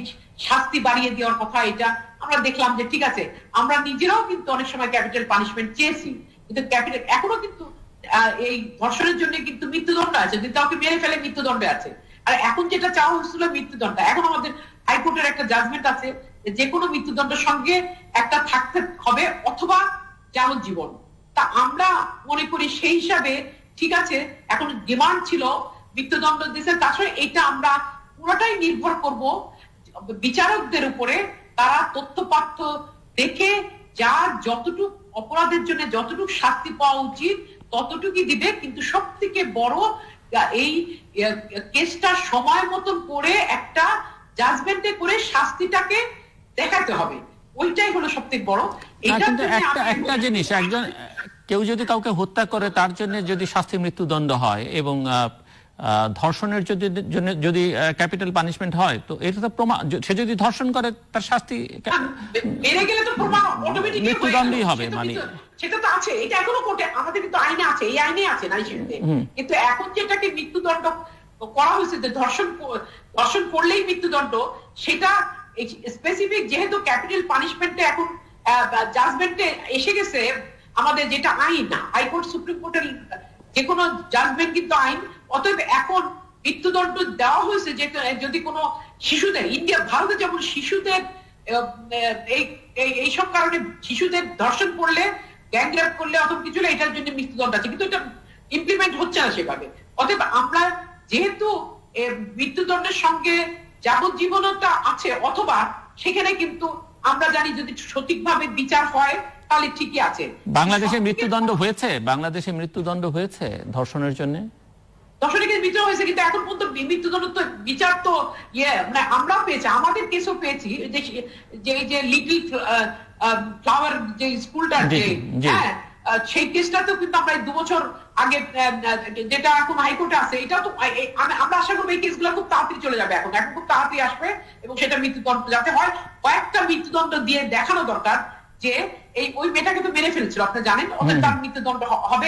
S2: শাস্তি বাড়িয়ে দেওয়ার কথা, এটা আমরা দেখলাম যে ঠিক আছে। আমরা নিজেরাও কিন্তু অনেক সময় ক্যাপিটাল পানিশমেন্ট চেয়েছি, কিন্তু ক্যাপিটাল এখনো কিন্তু এই ধর্ষণের জন্য কিন্তু মৃত্যুদণ্ড আছে, যদি কাউকে মেরে ফেলে মৃত্যুদণ্ড আছে। আর এখন যেটা চাওয়া হচ্ছিল মৃত্যুদণ্ড, এখন আমাদের হাইকোর্টের একটা জাজমেন্ট আছে যে কোনো মৃত্যুদণ্ডের সঙ্গে একটা থাকতে হবে অথবা যাবজ্জীবন। তা আমরা মনে করি সেই হিসাবে ঠিক আছে, এখন ডিমান্ড ছিল মৃত্যুদণ্ড দিয়েছে, তাছাড়া এটা আমরা পুরোটাই নির্ভর করব বিচারকদের উপরে। তারা তথ্যপাত্র দেখে যার যতটুকু অপরাধের জন্য যতটুকু শাস্তি পাওয়া উচিত ততটুকুই দিবে, কিন্তু সব থেকে বড় এই কেসটা সময় মতন করে একটা জাজমেন্টে করে শাস্তিটাকে দেখাতে হবে। ওইটাই হলো সব থেকে বড়।
S1: কিন্তু একটা জিনিস, একজন কেউ যদি কাউকে হত্যা করে তার জন্য যদি শাস্তি মৃত্যুদণ্ড হয় এবং ধর্ষণের যদি ক্যাপিটাল পানিশমেন্ট হয়, তো এটা তো প্রমাণ, সে যদি ধর্ষণ করে তার শাস্তি
S2: বেড়ে গেলে তো প্রমাণ অটোমেটিক
S1: মৃত্যুদণ্ডই হবে। মানে
S2: সেটা তো আছে, এটা এখনো কোর্টে আমাদের কিন্তু আইনে আছে, এই আইনে আছে নারী শিশুতে। কিন্তু এখন যেটাকে মৃত্যুদণ্ড করা হয়েছে যে ধর্ষণ করলেই মৃত্যুদণ্ড, সেটা স্পেসিফিক যেহেতু ক্যাপিটাল পানিশমেন্টে এখন জাজমেন্টে এসে গেছে আমাদের, যেটা আইন না, হাইকোর্ট সুপ্রিম কোর্টের যে কোনো জাজমেন্ট কিন্তু আইন। অতএব এখন মৃত্যুদণ্ড দেওয়া হয়েছে যে যদি কোনো শিশুদের, ইন্ডিয়া ভারতে যেমন শিশুদের এইসব কারণে শিশুদের ধর্ষণ করলে, গ্যাং রেপ করলে অথবা কিছু এটার জন্য মৃত্যুদণ্ড আছে, কিন্তু এটা ইমপ্লিমেন্ট হচ্ছে না সেভাবে। অতএব আমরা যেহেতু মৃত্যুদণ্ডের সঙ্গে যাবজ্জীবনতা আছে, অথবা সেখানে কিন্তু আমরা জানি যদি সঠিকভাবে বিচার হয় তাহলে ঠিকই আছে।
S1: বাংলাদেশে মৃত্যুদণ্ড হয়েছে, বাংলাদেশে মৃত্যুদণ্ড হয়েছে ধর্ষণের জন্য,
S2: দর্শনীকে বিচার হয়েছে, কিন্তু এখন পর্যন্ত মৃত্যুদণ্ড তো বিচার তো মানে আমরাও পেয়েছি, আমাদের কেসও পেয়েছি। যে লিটল ফ্লাওয়ার যে স্কুলটা, হ্যাঁ, সেই কেসটাতেও কিন্তু আমরা 2 বছর আগে যেটা এখন হাইকোর্টে আছে, এটা তো আমরা আশা করবো এই কেসগুলো খুব তাড়াতাড়ি চলে যাবে। এখন খুব তাড়াতাড়ি আসবে এবং সেটা মৃত্যুদণ্ড যাতে হয়। কয়েকটা মৃত্যুদণ্ড দিয়ে দেখানো দরকার যে এই ওই মেয়েটাকে তো মেরে ফেলছিল, আপনি জানেন, ওদের তার মৃত্যুদণ্ড হবে,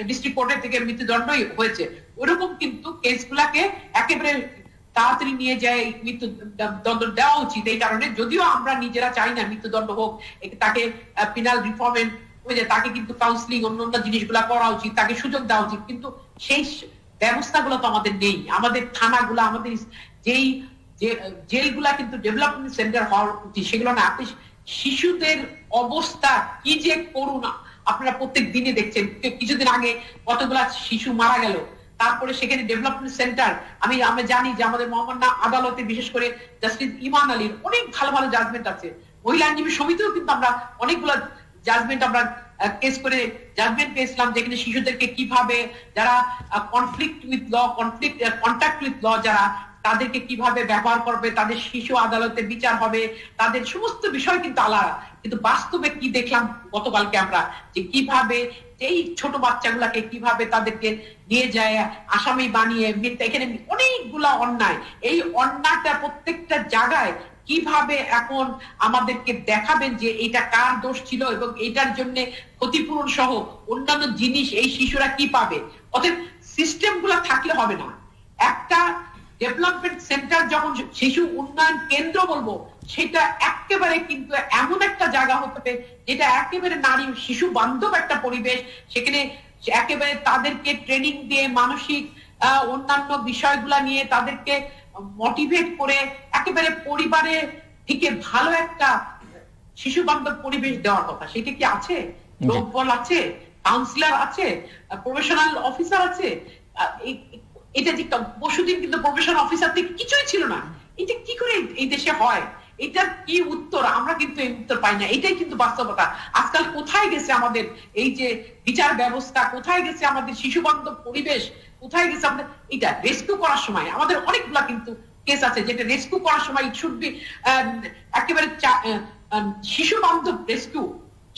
S2: ডিস্ট্রিক্ট কোর্টের থেকে মৃত্যুদণ্ডই হয়েছে। ওরকম কিন্তু কেসগুলাকে একেবারে তাড়াতাড়ি নিয়ে যায় মৃত্যুদণ্ড দেওয়া উচিত। এই কারণে যদিও আমরা নিজেরা চাই না মৃত্যুদণ্ড হোক, তাকে পিনাল রিফর্মেন্ট হয়ে যায়, তাকে কিন্তু কাউন্সিলিং অন্যান্য জিনিসগুলা করা উচিত, তাকে সুযোগ দেওয়া উচিত, কিন্তু সেই ব্যবস্থাগুলো তো আমাদের নেই। আমাদের থানাগুলো, আমাদের যেই জেলগুলা কিন্তু ডেভেলপমেন্ট সেন্টার হওয়ার উচিত, সেগুলো না। আপনি শিশুদের অবস্থা কি যে করুন, আপনারা প্রত্যেক দিনে দেখছেন। কিছুদিন আগে কতগুলা শিশু মারা গেল, তারপরে সেখানে ডেভেলপমেন্ট সেন্টার, আমরা জানি যে আমাদের মোহাম্মদ আদালতে বিশেষ করে জাস্টিস ইমান আলীর অনেক ভালো ভালো জাজমেন্ট আছে। মহিলা আইনজীবী সমিতিও কিন্তু আমরা অনেকগুলো জাজমেন্ট আমরা কেস করে জাজমেন্ট পেয়েছিলাম, যেখানে শিশুদেরকে কিভাবে যারা conflict with law, contact with law, যারা তাদেরকে কিভাবে ব্যবহার করবে, তাদের শিশু আদালতে বিচার হবে, তাদের সমস্ত বিষয় কিন্তু আলাদা। কিন্তু বাস্তবে কি দেখলাম গতকালকে আমরা, যে কিভাবে এই ছোট বাচ্চাগুলাকে কিভাবে তাদেরকে নিয়ে যায় আসামি বানিয়ে মিথ্যা, এখানে অনেকগুলা অন্যায়। এই অন্যায়টা প্রত্যেকটা জায়গায় কিভাবে এখন আমাদেরকে দেখাবেন যে এটা কার দোষ ছিল এবং এটার জন্য ক্ষতিপূরণ সহ অন্যান্য জিনিস এই শিশুরা কি পাবে। অতএব সিস্টেমগুলা থাকলে হবে না। একটা ডেভেলপমেন্ট সেন্টার যখন শিশু উন্নয়ন কেন্দ্র বলবো, সেটা একেবারে কিন্তু এমন একটা জায়গা হতে হবে যেটা একেবারে নারী শিশু বান্ধব একটা পরিবেশ। সেখানে একেবারে তাদেরকে ট্রেনিং দিয়ে মানসিক অন্যান্য বিষয়গুলা নিয়ে তাদেরকে মোটিভেট করে একেবারে পরিবারে থেকে ভালো একটা শিশু বান্ধব পরিবেশ দেওয়ার কথা। সেটা কি আছে? লোকবল আছে, কাউন্সিলর আছে, প্রফেশনাল অফিসার আছে। এটা যে পরশুদিন কিন্তু প্রফেশনাল অফিসার থেকে কিছুই ছিল না। এটা কি করে এই দেশে হয়? এটার কি উত্তর? আমরা কিন্তু এই উত্তর পাই না। এটাই কিন্তু বাস্তবতা। আজকাল কোথায় গেছে আমাদের এই যে বিচার ব্যবস্থা, কোথায় গেছে আমাদের শিশু বান্ধব পরিবেশ, কোথায় গেছে আমাদের এটা রেস্কিউ করার সময়? আমাদের অনেকগুলা কিন্তু কেস আছে যেটা রেস্কিউ করার সময় ইট শুড বি একেবারে শিশু বান্ধব রেস্কিউ।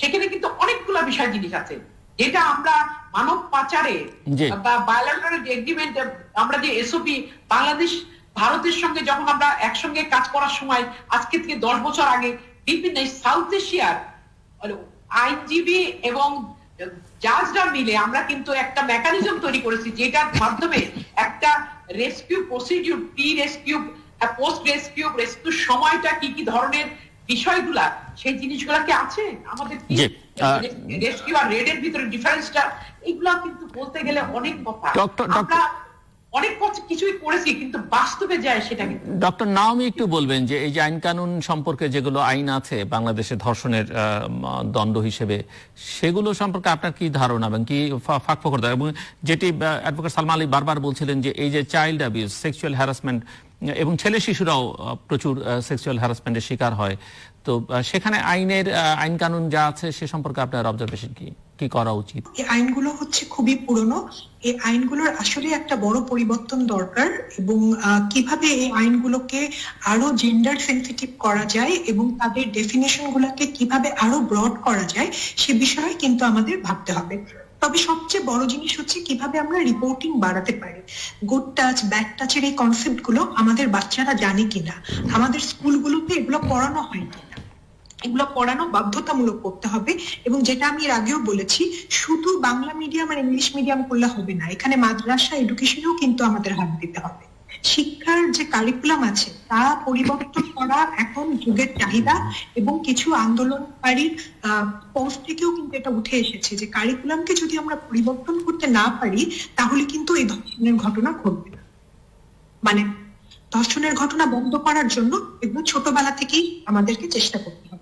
S2: সেখানে কিন্তু অনেকগুলা বিষয় জিনিস আছে যেটা আমরা মানব পাচারে বা বায়োলেটারাল এগ্রিমেন্ট, আমরা যে এসওপি বাংলাদেশ ভারতের সঙ্গে যখন আমরা একসঙ্গে কাজ করার সময় আজকে থেকে 10 বছর আগে বিভিন্ন সাউথ এশিয়ার আইনজীবী এবং জাজরা মিলে আমরা কিন্তু একটা মেকানিজম তৈরি করেছি যেটার মাধ্যমে একটা rescue procedure, pre rescue, post rescue, রেস্কিউর সময়টা কি কি ধরনের বিষয়গুলা, সেই জিনিসগুলা কি আছে আমাদের? রেস্কিউ আর রেডের ভিতরে ডিফারেন্সটা, এগুলা কিন্তু বলতে গেলে অনেক কথা। আমরা অনেক কিছুই করেছি কিন্তু বাস্তবে যায় সেটা কিন্তু।
S1: ডক্টর নাওমি একটু বলবেন যে এই যে আইন কানুন সম্পর্কে যেগুলো আইন আছে বাংলাদেশে ধর্ষণের দণ্ড হিসেবে, সেগুলো সম্পর্কে আপনার কি ধারণা এবং কি ফাঁকফোকর, এবং যেটি অ্যাডভোকেট সালমা আলী বারবার বলছিলেন যে এই যে চাইল্ড অ্যাবিউজ, সেক্সুয়াল হ্যারাসমেন্ট, এবং ছেলে শিশুরাও প্রচুর সেক্সুয়াল হ্যারাসমেন্টের শিকার হয়, তো সেখানে আইন কানুন যা আছে সে সম্পর্কে আপনার অবজারভেশন কি করা উচিত?
S3: এই আইনগুলো হচ্ছে খুবই পুরনো। এই আইনগুলোর আসলে একটা বড় পরিবর্তন দরকার, এবং কিভাবে এই আইনগুলোকে আরো জেন্ডার সেনসিটিভ করা যায় এবং তাদের ডেফিনেশন গুলোকে কিভাবে আরো ব্রড করা যায় সে বিষয়ে কিন্তু আমাদের ভাবতে হবে। তবে সবচেয়ে বড় জিনিস হচ্ছে কিভাবে আমরা রিপোর্টিং বাড়াতে পারি। গুড টাচ, ব্যাড টাচের এই কনসেপ্ট গুলো আমাদের বাচ্চারা জানে কিনা, আমাদের স্কুলগুলোতে এগুলো পড়ানো হয় কিনা, এগুলো পড়ানো বাধ্যতামূলক করতে হবে। এবং যেটা আমি এর আগেও বলেছি, শুধু বাংলা মিডিয়াম আর ইংলিশ মিডিয়াম করলে হবে না, এখানে মাদ্রাসা এডুকেশনেও কিন্তু আমাদের হাত দিতে হবে। শিক্ষার যে কারিকুলাম আছে তা পরিবর্তন করা এখন যুগের চাহিদা, এবং কিছু আন্দোলনকারীর পোস্ট থেকেও কিন্তু এটা উঠে এসেছে যে কারিকুলামকে যদি আমরা পরিবর্তন করতে না পারি তাহলে কিন্তু এই ধর্ষণের ঘটনা ঘটবে না। মানে ধর্ষণের ঘটনা বন্ধ করার জন্য এগুলো ছোটবেলা থেকেই আমাদেরকে চেষ্টা করতে হবে।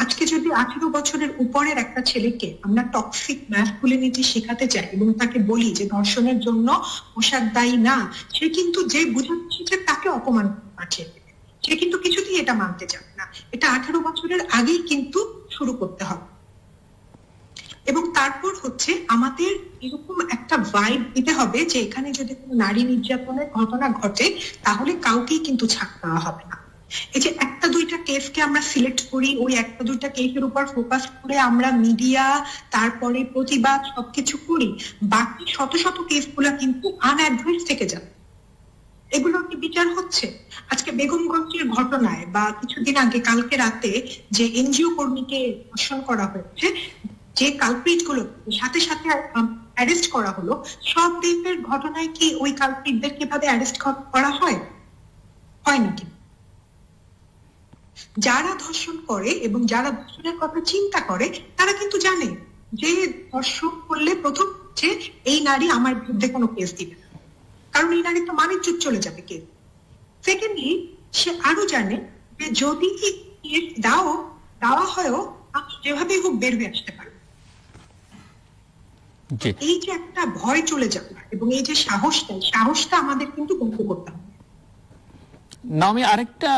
S3: আজকে যদি 18 বছরের উপরের একটা ছেলেকে আমরা টক্সিক ম্যাসকুলিনিটি শেখাতে চাই এবং তাকে বলি যে ধর্ষণের জন্য পোশাক দায়ী না, সে কিন্তু যে বুঝাচ্ছে যে তাকে অপমান পাঠিয়ে দেবে, সে কিন্তু কিছুতেই এটা মানতে চায় না। এটা 18 বছরের আগেই কিন্তু শুরু করতে হবে। এবং তারপর হচ্ছে আমাদের এরকম একটা ভাইব দিতে হবে যে এখানে যদি কোনো নারী নির্যাতনের ঘটনা ঘটে তাহলে কাউকেই কিন্তু ছাড় দেওয়া হবে না। এই যে একটা দুইটা কেসকে আমরা সিলেক্ট করি, ওই একটা দুইটা কেসের উপর ফোকাস করে আমরা মিডিয়া, তারপরে প্রতিবাদ সবকিছু করি, বাকি শত শত কেসগুলা কিন্তু আনঅ্যাড্রেস থেকে যাবে। এগুলো কি বিচার হচ্ছে? আজকে বেগমগঞ্জের ঘটনায় বা কিছুদিন আগে কালকে রাতে যে এনজিও কর্মীকে ধর্ষণ করা হয়েছে, যে কালপ্রিট গুলো সাথে সাথে অ্যারেস্ট করা হলো, সব টাইপের ঘটনায় কি ওই কালপ্রিটদের কিভাবে অ্যারেস্ট করা হয়? হয় নাকি? যারা ধর্ষণ করে এবং যারা ধর্ষণের কথা চিন্তা করে তারা কিন্তু জানে যে ধর্ষণ করলে প্রথম হচ্ছে এই নারী আমার বিরুদ্ধে কোনো কেস দিবে না, কারণ এই নারী তো মানিজ্জত চলে যাবে কেস। সেকেন্ডলি সে আরো জানে যে যদি কেস দেওয়া হয়ও আমি যেভাবেই হোক বের হয়ে আসতে পারবো। এই যে একটা ভয় চলে যাবে এবং এই যে সাহসটা আমাদের কিন্তু বন্ধ করতে হবে।
S1: নাওমি, আরেকটা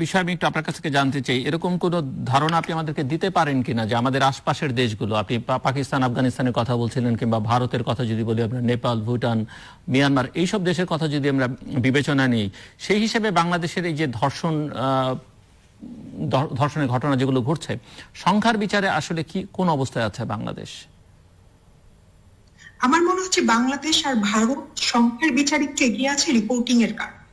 S1: বিষয় আমি একটু আপনার কাছ থেকে জানতে চাই, এরকম কোন ধারণা আপনি আমাদেরকে দিতে পারেন কিনা যে আমাদের আশপাশের দেশগুলো, আপনি পাকিস্তান, আফগানিস্তানের কথা বলছিলেন, কিংবা ভারতের কথা যদি বলি আমরা, নেপাল, ভুটান, মিয়ানমার, এইসব দেশের কথা যদি আমরা বিবেচনা নিই, সেই হিসেবে বাংলাদেশের এই যে ধর্ষণের ঘটনা যেগুলো ঘটছে, সংখ্যার বিচারে আসলে কি কোন অবস্থায় আছে বাংলাদেশ?
S3: আমার মনে হচ্ছে বাংলাদেশ আর ভারত সংখ্যার বিচার একটু এগিয়ে আছে রিপোর্টিং এর কারণে।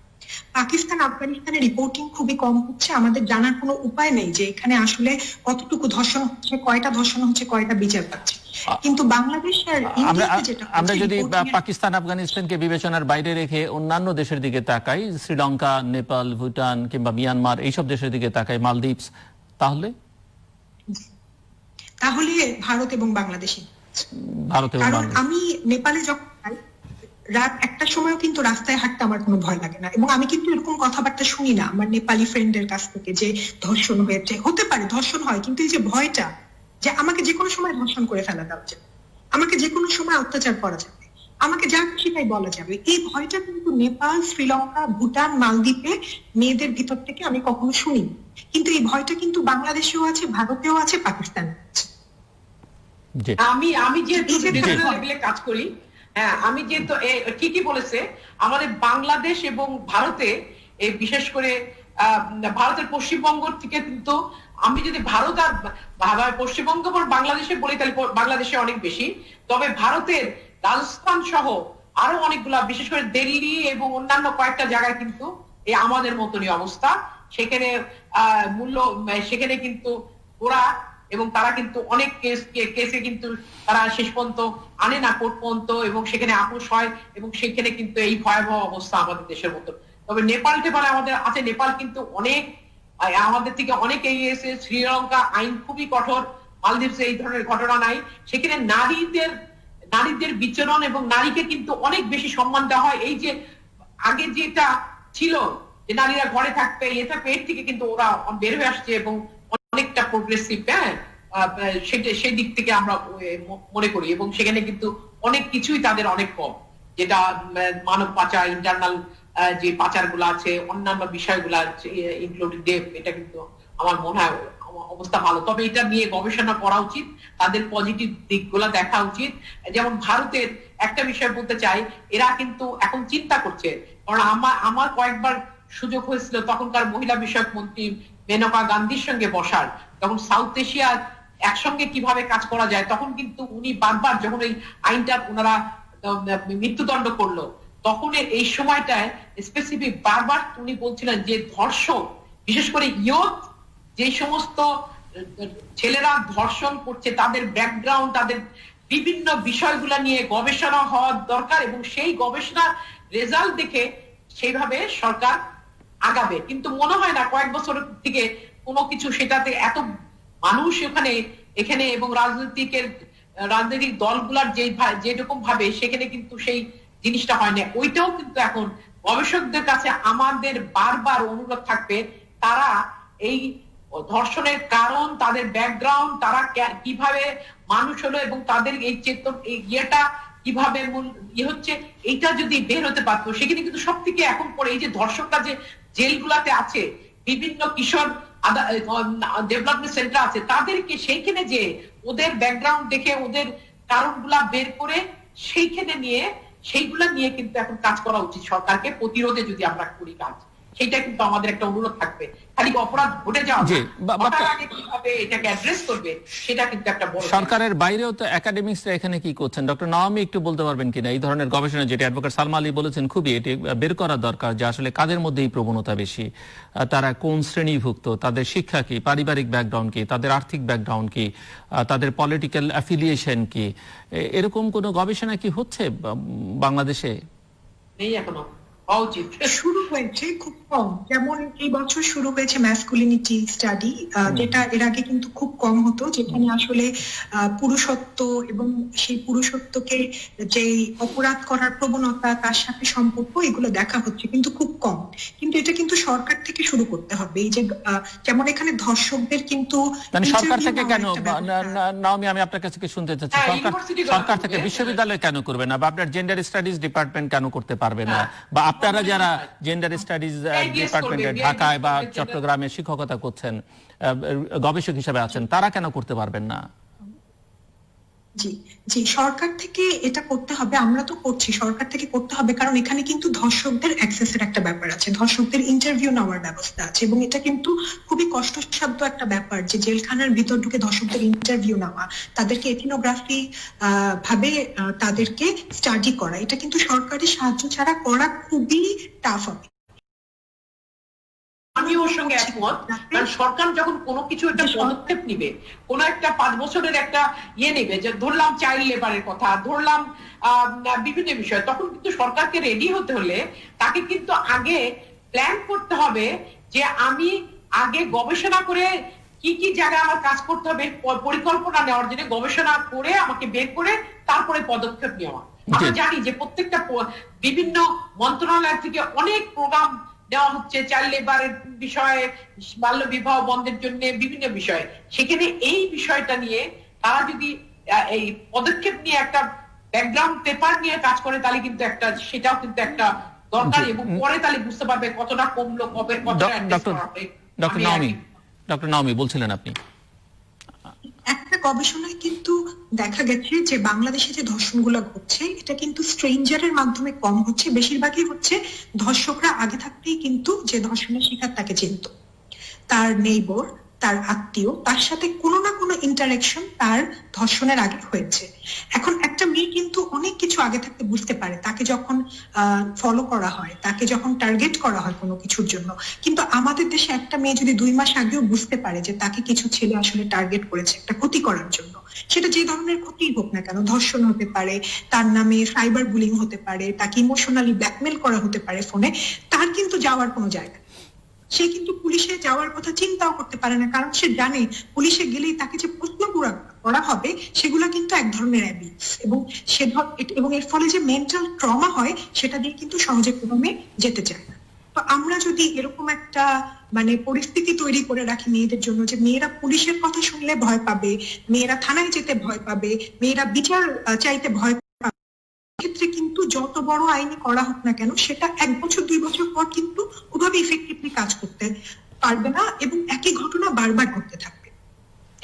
S3: পাকিস্তান আফগানিস্তানের রিপোর্টিং খুবই কম হচ্ছে, আমাদের জানার কোনো উপায় নেই যে এখানে আসলে কতটুকু ধর্ষণ হচ্ছে, কয়টা ধর্ষণ হচ্ছে, কয়টা বিচার পাচ্ছে। কিন্তু বাংলাদেশ আর ইন্ডিয়াতে যেটা
S1: আমরা যদি পাকিস্তান আফগানিস্তানকে বিবেচনার বাইরে রেখে অন্যান্য দেশের দিকে তাকাই, শ্রীলঙ্কা, নেপাল, ভুটান কিংবা মিয়ানমার, এইসব দেশের দিকে তাকাই, মালদ্বীপস, তাহলে
S3: ভারত এবং বাংলাদেশে।
S1: ভারত এবং
S3: কারণ
S1: বাংলাদেশ।
S3: আমি নেপালে যখন যাই, রাত একটার সময়ও কিন্তু রাস্তায় হাঁটতে আমার কোনো ভয় লাগে না, এবং আমি কিন্তু এরকম কথাবার্তা শুনি না আমার নেপালি ফ্রেন্ডের কাছ থেকে যে ধর্ষণ হয়েছে। হতে পারে ধর্ষণ হয়, কিন্তু এই যে ভয়টা যে আমাকে যে কোনো সময় ধর্ষণ করে ফেলা দেওয়া যাবে, আমাকে যে কোনো সময় অত্যাচার করা যাবে, আমাকে যা খুশি তাই বলা যাবে, এই ভয়টা কিন্তু নেপাল, শ্রীলঙ্কা, ভুটান, মালদ্বীপে মেয়েদের ভিতর থেকে আমি কখনো শুনি। কিন্তু এই ভয়টা কিন্তু বাংলাদেশেও আছে, ভারতেও আছে, পাকিস্তানেও আছে।
S2: আমি যেহেতু লেভেলে কাজ করি, হ্যাঁ, আমি যেহেতু ঠিকই বলেছে, আমাদের বাংলাদেশ এবং ভারতে বিশেষ করে ভারতের পশ্চিমবঙ্গ থেকে কিন্তু, আমি যদি ভারত আর পশ্চিমবঙ্গ বাংলাদেশে বলি তাহলে বাংলাদেশে অনেক বেশি, তবে ভারতের রাজস্থান সহ আরো অনেকগুলা, বিশেষ করে দিল্লি এবং অন্যান্য কয়েকটা জায়গায় কিন্তু এই আমাদের মতনই অবস্থা। সেখানে সেখানে কিন্তু ওরা এবং তারা কিন্তু অনেক কেসে কিন্তু তারা শেষ পর্যন্ত আনে না কোর্ট পর্যন্ত, এবং সেখানে আপোষ হয়, এবং সেখানে কিন্তু এই ভয়াবহ অবস্থা আমাদের দেশের মতো। তবে নেপাল টেপালে আমাদের আছে, নেপাল কিন্তু অনেক আমাদের থেকে অনেক এগিয়ে গেছে। শ্রীলঙ্কা আইন খুবই কঠোর, মালদ্বীপে এই ধরনের ঘটনা নাই। সেখানে নারীদের বিচরণ এবং নারীকে কিন্তু অনেক বেশি সম্মান দেওয়া হয়। এই যে আগে যেটা ছিল যে নারীরা ঘরে থাকবে, এটা পেট থেকে কিন্তু ওরা বের হয়ে আসছে এবং অনেকটা প্রোগ্রেসিভ, হ্যাঁ, সেই দিক থেকে আমরা মনে করি। এবং সেখানে কিন্তু অনেক কিছুই তাদের অনেক কম, যেটা মানব পাচার, ইন্টারনাল যে পাচার গুলো আছে, অন্যান্য বিষয়গুলো ইনক্লুডিং রেপ, এটা কিন্তু আমার মনে হয় অবস্থা ভালো। তবে এটা নিয়ে গবেষণা করা উচিত, তাদের পজিটিভ দিকগুলো দেখা উচিত। যেমন ভারতের একটা বিষয় বলতে চাই, এরা কিন্তু এখন চিন্তা করছে, কারণ আমার কয়েকবার সুযোগ হয়েছিল তখনকার মহিলা বিষয়ক মন্ত্রী মেনকা গান্ধীর সঙ্গে বসার, তখন সাউথ এশিয়া একসঙ্গে কিভাবে কাজ করা যায়, তখন কিন্তু উনি বারবার যখন এই আইনটা ওনারা মৃত্যুদণ্ড করলো, তখন এই সময়টায় স্পেসিফিক বারবার উনি বলছিলেন যে ধর্ষক, বিশেষ করে ইয়ত, যে সমস্ত ছেলেরা ধর্ষণ করছে, তাদের ব্যাকগ্রাউন্ড, তাদের বিভিন্ন বিষয়গুলো নিয়ে গবেষণা হওয়া দরকার, এবং সেই গবেষণার রেজাল্ট দেখে সেইভাবে সরকার আগাবে। কিন্তু মনে হয় না কয়েক বছর থেকে কোনো কিছু সেটাতে এত মানুষ এখানে এবং রাজনৈতিক দলগুলার যেরকম ভাবে সেখানে কিন্তু সেই জিনিসটা হয় না। ওইটাও কিন্তু এখন গবেষকদের কাছে আমাদের বারবার অনুরোধ থাকবে, তারা এই ধর্ষণের কারণ, তাদের ব্যাকগ্রাউন্ড, তারা কিভাবে মানুষ হলো এবং তাদের এই চেতন ইয়েটা কিভাবে হচ্ছে, এইটা যদি বের হতে পারতো, সেখানে কিন্তু সব থেকে এখন পরে এই যে ধর্ষকরা যে জেলগুলাতে আছে, বিভিন্ন কিশোর ডেভেলপমেন্ট সেন্টার আছে, তাদেরকে সেইখানে যে ওদের ব্যাকগ্রাউন্ড দেখে ওদের কারণগুলা বের করে সেইগুলা নিয়ে কিন্তু এখন কাজ করা উচিত সরকারকে, প্রতিরোধে যদি আমরা করি কাজ, সেটা কিন্তু আমাদের একটা অনুরোধ থাকবে। খালি অপরাধ ঘটে যাওয়া কিভাবে এটাকে অ্যাড্রেস করবে, সেটা কিন্তু একটা বড়।
S1: সরকারের বাইরেও তো একাডেমিক্সরা এখানে কি করছেন, ডক্টর নওয়ামি একটু বলতে পারবেন কিনা এই ধরনের গবেষণা, যেটা অ্যাডভোকেট সালমা আলী বলেছেন, খুবই এটি বের করা দরকার যে আসলে কাদের মধ্যে এই প্রবণতা বেশি, তারা কোন শ্রেণীভুক্ত, তাদের শিক্ষা কি, পারিবারিক ব্যাকগ্রাউন্ড কি, তাদের আর্থিক ব্যাকগ্রাউন্ড কি, তাদের পলিটিক্যাল অ্যাফিলিয়েশন কি, এরকম কোনো গবেষণা কি হচ্ছে বাংলাদেশে?
S2: নেই এখনো,
S3: শুরু হয়েছে খুব কম। যেমন এই বছর শুরু হয়েছে ম্যাসকুলিনিটি স্টাডি, যেটা এর আগে কিন্তু খুব কম হতো, যেখানে আসলে পুরুষত্ব এবং সেই পুরুষত্বকে যে অপরাধ করার প্রবণতা, তার সাথে সম্পর্ক, এগুলো দেখা হচ্ছে কিন্তু খুব কম। কিন্তু এটা কিন্তু সরকার থেকে শুরু করতে হবে। এই যে যেমন এখানে ধর্ষকদের কিন্তু
S1: সরকার থেকে কেন, নাওমি আমি আপনার কাছে শুনতে চাচ্ছি, সরকার থেকে বিশ্ববিদ্যালয় কেন করবে না, বা আপনার জেন্ডার স্টাডিজ ডিপার্টমেন্ট কেন করতে পারবে না, বা আপনারা যারা জেন্ডার স্টাডিজ ডিপার্টমেন্টে ঢাকায় বা চট্টগ্রামে শিক্ষকতা করছেন, গবেষক হিসেবে আছেন, তারা কেন করতে পারবেন না?
S3: জি, সরকার থেকে এটা করতে হবে। আমরা তো করছি, সরকার থেকে করতে হবে, কারণ এখানে কিন্তু ধর্ষকদের অ্যাক্সেসের একটা ব্যাপার আছে, ধর্ষকদের ইন্টারভিউ নেওয়ার ব্যবস্থা আছে, এবং এটা কিন্তু খুবই কষ্টসাধ্য একটা ব্যাপার যে জেলখানার ভিতর ঢুকে ধর্ষকদের ইন্টারভিউ নেওয়া, তাদেরকে এথনোগ্রাফি ভাবে তাদেরকে স্টাডি করা, এটা কিন্তু সরকারি সাহায্য ছাড়া করা খুবই টাফ হবে।
S2: আমি ওর সঙ্গে একমত, কারণ সরকার যখন কোনো কিছু একটা পদক্ষেপ নিবে, কোন একটা 5 বছরের একটা নেবে, যে ধরলাম চাইল্ড লেবারের কথা, ধরলাম বিভিন্ন বিষয়, তখন কিন্তু সরকারকে রেডি হতে হলে তাকে কিন্তু আগে প্ল্যান করতে হবে যে আমি আগে গবেষণা করে কি কি জায়গায় আমার কাজ করতে হবে, পরিকল্পনা নেওয়ার জন্য গবেষণা করে আমাকে বের করে তারপরে পদক্ষেপ নেওয়া। আমরা জানি যে প্রত্যেকটা বিভিন্ন মন্ত্রণালয় থেকে অনেক প্রোগ্রাম দেওয়া হচ্ছে চাইল্ড লেবারের বিষয়ে, বাল্য বিবাহ বন্ধের জন্য বিভিন্ন বিষয়ে। সেখানে এই বিষয়টা নিয়ে তারা যদি এই পদক্ষেপ নিয়ে একটা ব্যাকগ্রাউন্ড পেপার নিয়ে কাজ করে, তাহলে কিন্তু একটা সেটাও কিন্তু একটা দরকার, এবং পরে তাহলে বুঝতে পারবে কতটা কমলো, কবে কতটা অ্যাডজাস্ট করা হবে।
S1: ডক্টর নাওমি বলছিলেন আপনি।
S3: একটা গবেষণায় কিন্তু দেখা গেছে যে বাংলাদেশে যে ধর্ষণগুলো ঘটছে এটা কিন্তু স্ট্রেঞ্জারের মাধ্যমে কম হচ্ছে, বেশিরভাগই হচ্ছে ধর্ষকরা আগে থাকতেই কিন্তু যে ধর্ষণের শিকার তাকে চিনত, তার নেইবর, তার আত্মীয়, তার সাথে কোনো না কোনো ইন্টারাকশন তার ধর্ষণের আগে হয়েছে। এখন একটা মেয়ে কিন্তু অনেক কিছু আগে থাকতে বুঝতে পারে, তাকে যখন ফলো করা হয়, তাকে যখন টার্গেট করা হয় কোনো কিছুর জন্য। কিন্তু আমাদের দেশে একটা মেয়ে যদি 2 মাস আগেও বুঝতে পারে যে তাকে কিছু ছেলে আসলে টার্গেট করেছে একটা ক্ষতি করার জন্য, সেটা যে ধরনের ক্ষতি হোক না কেন, ধর্ষণ হতে পারে, তার নামে সাইবার বুলিং হতে পারে, তাকে ইমোশনালি ব্ল্যাকমেল করা হতে পারে ফোনে, তার কিন্তু যাওয়ার কোনো জায়গা, সে কিন্তু পুলিশে যাওয়ার কথা চিন্তাও করতে পারে না, কারণ সে জানে পুলিশে গেলেই তাকে যে প্রশ্ন করা হবে সেগুলো কিন্তু এক ধরনের অ্যাবিউজ, এবং এর ফলে যে মেন্টাল ট্রমা হয় সেটা দিয়ে কিন্তু সহজে কোনো মেয়ে যেতে চায় না। তো আমরা যদি এরকম একটা পরিস্থিতি তৈরি করে রাখি মেয়েদের জন্য, যে মেয়েরা পুলিশের কথা শুনলে ভয় পাবে, মেয়েরা থানায় যেতে ভয় পাবে, মেয়েরা বিচার চাইতে ভয় পাবে, ক্ষেত্রে কিন্তু যত বড় আইনি করা হোক না কেন সেটা 1 বছর 2 বছর পর কিন্তু ওভাবে ইফেক্টিভলি কাজ করতে পারবে না, এবং একই ঘটনা বারবার ঘটতে থাকবে।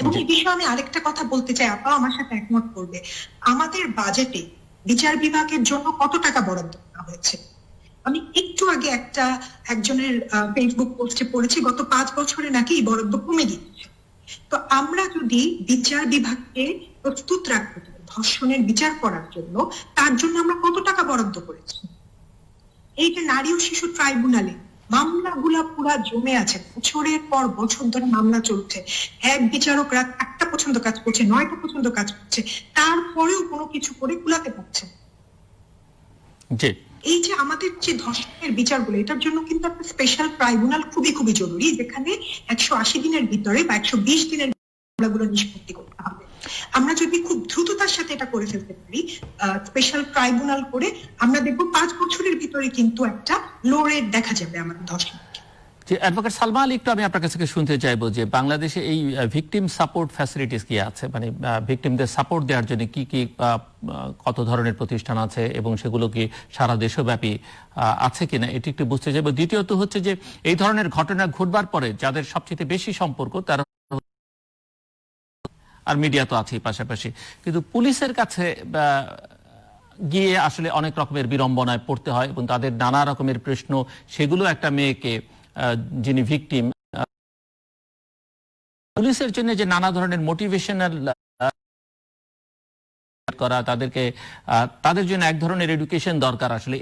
S3: এবং এই বিষয়ে আমি আরেকটা কথা বলতে চাই, আপা আমার সাথে একমত করবে, আমাদের বাজেটে বিচার বিভাগের জন্য কত টাকা বরাদ্দ করা হয়েছে? আমি একটু আগে একজনের ফেসবুক পোস্টে পড়েছি গত 5 বছরে নাকি এই বরাদ্দ কমে গিয়েছে। তো আমরা যদি বিচার বিভাগকে প্রস্তুত রাখতে ধর্ষণের বিচার করার জন্য, তার জন্য আমরা কত টাকা বরাদ্দ করেছি? এই যে নারী ও শিশু ট্রাইব্যুনালে মামলাগুলা পুরা জমে আছে, বছরের পর বছর ধরে মামলা চলছে, এক বিচারক রাত 8টা পর্যন্ত কাজ করছে, 9টা পর্যন্ত কাজ করছে, তারপরেও কোনো কিছু করে কুলাতে পারছে। এই যে আমাদের যে ধর্ষণের বিচারগুলো, এটার জন্য কিন্তু একটা স্পেশাল ট্রাইব্যুনাল খুবই খুবই জরুরি, যেখানে 180 দিনের ভিতরে বা 120 দিনের মামলাগুলো নিষ্পত্তি করতে হবে। আমরা যদি খুব দ্রুততার সাথে এটা করে ফেলতে পারি, স্পেশাল ট্রাইব্যুনাল করে, আমরা দেখবো 5 বছরের ভিতরে কিন্তু একটা লো রেট দেখা যাবে আমাদের ধর্ষণ।
S1: যে অ্যাডভোকেট সালমা আলী, একটু আমি আপনার কাছে শুনতে চাইবো যে বাংলাদেশে এই ভিকটিম সাপোর্ট ফ্যাসিলিটিস কি আছে, ভিকটিমদের সাপোর্ট দেওয়ার জন্য কি কি কত ধরনের প্রতিষ্ঠান আছে, এবং সেগুলো কি সারা দেশব্যাপী আছে কিনা এটি একটু বুঝতে চাইবো। দ্বিতীয়ত হচ্ছে যে এই ধরনের ঘটনা ঘটবার পরে যাদের সবচেয়ে বেশি সম্পর্ক তারা, আর মিডিয়া তো আছেই পাশাপাশি, কিন্তু পুলিশের কাছে গিয়ে আসলে অনেক রকমের বিড়ম্বনায় পড়তে হয়, এবং তাদের নানা রকমের প্রশ্ন, সেগুলো একটা মেয়েকে যিনি ভিকটিম, পুলিশের জন্য যে নানা ধরনের মোটিভেশনাল করা, তাদের জন্য এক ধরনের এডুকেশন দরকার, আসলে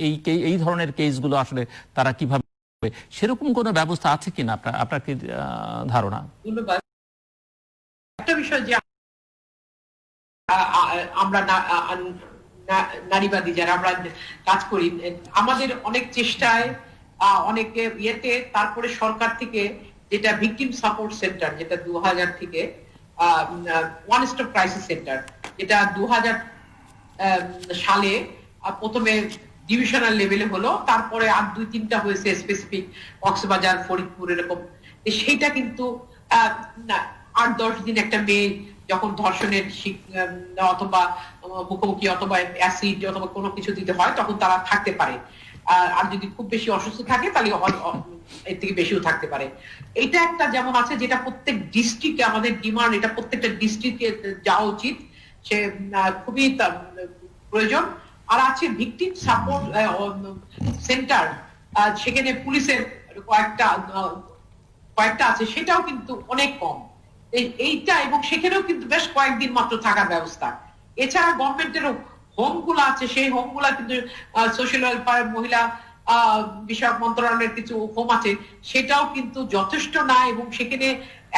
S1: এই ধরনের কেসগুলো আসলে তারা কিভাবে, সেরকম কোনো ব্যবস্থা আছে কিনা আপনার কি ধারণা?
S2: একটা বিষয় যে আমরা নারীবাদী যারা আমরা কাজ করি, আমাদের অনেক চেষ্টায়, অনেকে ইয়েতে, তারপরে সরকার থেকে যেটা ভিকটিম সাপোর্ট সেন্টার, যেটা 2000 থেকে ওয়ান স্টপ ক্রাইসিস সেন্টার, যেটা 2000 সালে প্রথমে ডিভিশনাল লেভেলে হলো, তারপরে আর 2-3টা হয়েছে স্পেসিফিক, কক্সবাজার, ফরিদপুর, এরকম। সেইটা কিন্তু 8-10 দিন একটা মেয়ে যখন ধর্ষণের অথবা মুখোমুখি অথবা অ্যাসিড অথবা কোনো কিছু দিতে হয়, তখন তারা থাকতে পারে। আর যদি খুব বেশি অসুস্থ থাকে তাহলে এর থেকে বেশিও থাকতে পারে। এটা একটা যেমন আছে, যেটা প্রত্যেক ডিস্ট্রিক্টে আমাদের ডিমান্ড, এটা প্রত্যেকটা ডিস্ট্রিক্টে যাওয়া উচিত, সে খুবই প্রয়োজন। আর আছে ভিকটিম সাপোর্ট সেন্টার, সেখানে পুলিশের কয়েকটা আছে, সেটাও কিন্তু অনেক কম এইটা, এবং সেখানেও কিন্তু বেশ কয়েকদিন মাত্র থাকার ব্যবস্থা। এছাড়া গভর্নমেন্টেরও হোম গুলো আছে, সেই হোম গুলা কিন্তু সোশ্যাল ওয়েলফেয়ার, মহিলা বিষয়ক মন্ত্রণালয়ের কিছু হোম আছে, সেটাও কিন্তু যথেষ্ট না। এবং সেখানে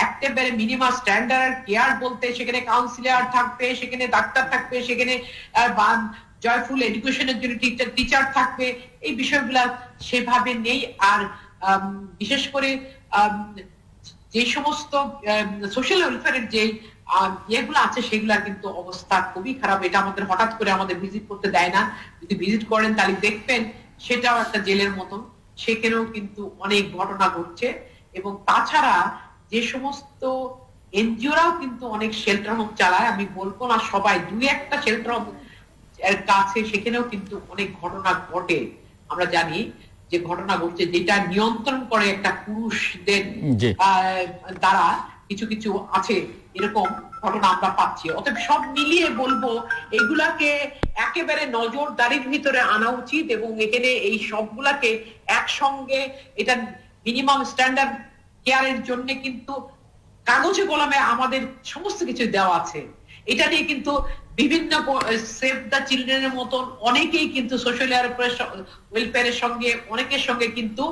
S2: একেবারে মিনিমাম স্ট্যান্ডার্ড কেয়ার বলতে সেখানে কাউন্সিলর থাকবে, সেখানে ডাক্তার থাকবে, সেখানে জয়ফুল এডুকেশনের জন্য টিচার থাকবে। এই বিষয়গুলা সেভাবে নেই। আর বিশেষ করে যে সমস্ত সোশ্যাল ওয়েলফেয়ারের যে ইয়েগুলো আছে সেগুলার কিন্তু অবস্থা খুবই খারাপ। এটা আমাদের হঠাৎ করে আমাদের ভিজিট করতে দেয় না। যদি ভিজিট করেন তাহলে দেখবেন সেটাও একটা জেলের মতন, সেখানেও কিন্তু অনেক ঘটনা ঘটছে। এবং তাছাড়া যে সমস্ত এনজিওরাও কিন্তু অনেক শেল্টার হোম চালায়, আমি বলবো না সবাই, দুই একটা শেল্টার হোম এর কাছে সেখানেও কিন্তু অনেক ঘটনা ঘটে। আমরা জানি যে ঘটনা ঘটছে যেটা নিয়ন্ত্রণ করে একটা পুরুষদের দ্বারা, কিছু কিছু আছে এরকম ঘটনা আমরা পাচ্ছি। অতএব সব মিলিয়ে বলবো এগুলাকে একেবারে নজরদারির ভিতরে আনা উচিত এবং এখানে এই সবগুলাকে একসঙ্গে, এটা মিনিমাম স্ট্যান্ডার্ড কেয়ারের জন্য কিন্তু কাগজে কলমে আমাদের সমস্ত কিছু দেওয়া আছে। এটা নিয়ে কিন্তু বিভিন্ন সেভ দ্য চিলড্রেনের মতন অনেকেই কিন্তু সোশ্যাল ওয়েলফেয়ারের সঙ্গে অনেকের সঙ্গে কিন্তু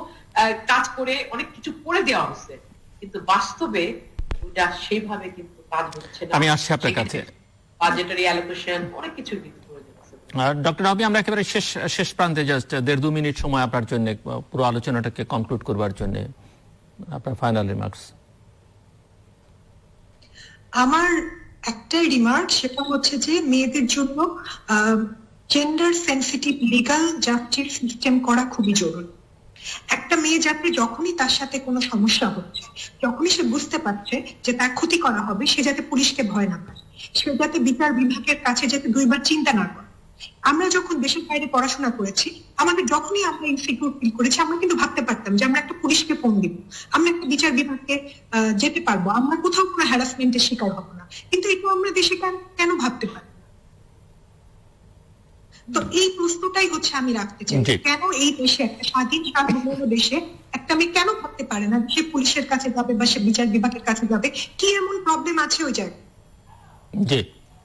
S2: কাজ করে অনেক কিছু করে দেওয়া হচ্ছে, কিন্তু বাস্তবে এটা সেইভাবে কিন্তু কাজ হচ্ছে না।
S1: আমি আসছি আপনার কাছে।
S2: বাজেটারি অ্যালোকেশন অনেক কিছু কিন্তু
S1: ডক্টর রাবি, আমরা একেবারে শেষ প্রান্তে, জাস্ট 1.5-2 মিনিট সময় আপনার জন্য পুরো আলোচনাটাকে কনক্লুড করবার জন্য আপনার ফাইনাল রিমার্কস।
S3: আমার একটা রিমার্ক, সেটা হচ্ছে যে মেয়েদের জন্য gender sensitive legal justice system করা খুবই জরুরি। একটা মেয়ে যাতে যখনই তার সাথে কোনো সমস্যা হচ্ছে, যখনই সে বুঝতে পারছে যে তার ক্ষতি করা হবে, সে যাতে পুলিশকে ভয় না পায়, সে যাতে বিচার বিভাগের কাছে যাতে দুইবার চিন্তা না করে। আমরা যখন দেশের বাইরে পড়াশোনা করেছি, আমাদের যখনই আমরা ইনসিকিউর ফিল করেছি, আমরা কিন্তু ভাবতে পারতাম যে আমরা একটা পুলিশকে ফোন দিব, আমরা একটা বিচার বিভাগকে যেতে পারবো, আমরা কোথাও কোনো হ্যারাসমেন্টের শিকার হবো না। কিন্তু এটা আমরা দেশে কেন ভাবতে পারি? তো এই প্রশ্নটাই হচ্ছে আমি রাখতে চাই, কেন এই দেশে, একটা স্বাধীন সার্বভৌম দেশে একটা মেয়ে কেন ভাবতে পারে না সে পুলিশের কাছে যাবে বা সে বিচার বিভাগের কাছে যাবে? কি এমন প্রবলেম আছে ওই জায়গায়?
S1: জি,